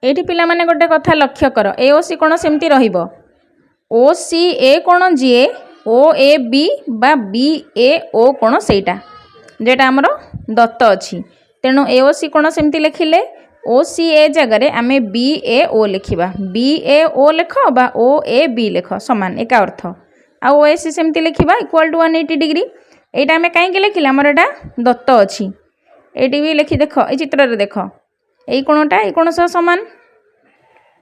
एठी पिला माने गोटे कथा लक्ष्य कर ए ओ सी कोण सेमती रहिबो ओ सी ए कोण जीए ओ ए बी बा बी ए ओ कोण सेटा जेटा आमर दत्त अच्छी तेणु ए ओ सी कोण सेमती लिखिले ओ सी ए जगार आम बी ए ओ लिखा बी ए ओ लिख बा ओ ए बी लिख सामान एका अर्थ आ ओ ए सी सेमती लिखा इक्वाल टू 180 डिग्री एटा आम कहीं लिखिले आमर एटा दत्त अच्छी ये भी लिखि देख ये चित्र देख यही कोणटा ये कोण सह सामान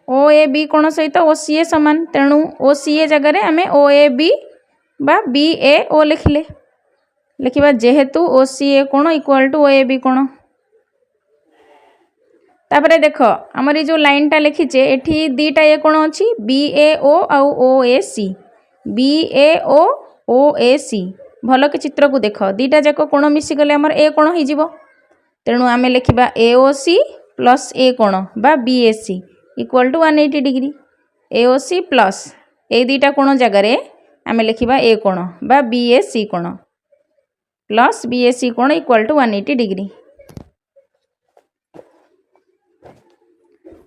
ओ ए बी कोण सहित ओ सी ए सामान तेणु ओ सी ए जगार आम ओ ए बी बा बी ए ओ लिखिले लिखा जेहेतु ओ सी ए कोण equal to O A B कोण तापरे देख आमर जो लाइनटा लिखीचे एठी दीटा ए कोण अच्छी बी ए ओ आउ ओ ए सी बी ए ओ ए सी भल कि चित्र को देख दीटा जाक कोण मिसीगले आमर ए कोण हो तेणु आम लिखा ए ओ सी प्लस ए कोण बा B A C equal to 180 degree A O C plus A दीटा कोण जगार आम लिखा ए कोण बा बी ए सी कोण प्लस बी ए सी कोण इक्वाल टू 180 डिग्री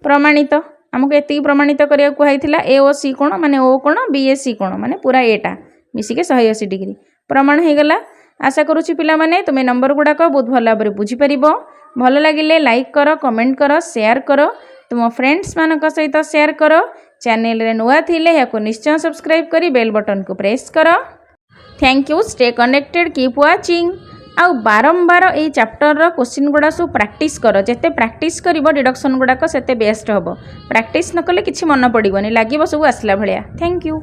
प्रमाणित आमको एति प्रमाणित करिया कुहाइथिला ए ओ सी कोण माने ओ कोण बी ए सी कोण माने पूरा एटा मिसिके 180 डिग्री प्रमाण हो गला आशा करुच्ची पिला माने तुमे नंबर गुड़ाक बहुत भल भाव बुझी पारिबो भल लागिले लाइक कर कमेंट कर शेयर कर तुम फ्रेंड्स मानक सहित शेयर कर चैनल रे नुआ थिले याको निश्चय सब्सक्राइब करी बेल बटन को प्रेस कर thank you stay connected keep watching आउ बारंबार ये चैप्टर क्वेश्चन गुड़ा सब प्रैक्टिस कर जिते प्रैक्टिस कर डिडक्शन गुड़ाक सेते बेस्ट हम प्रैक्टिस न कले किछि मन पड़ोनी लगे सब आसला भाया थैंक यू।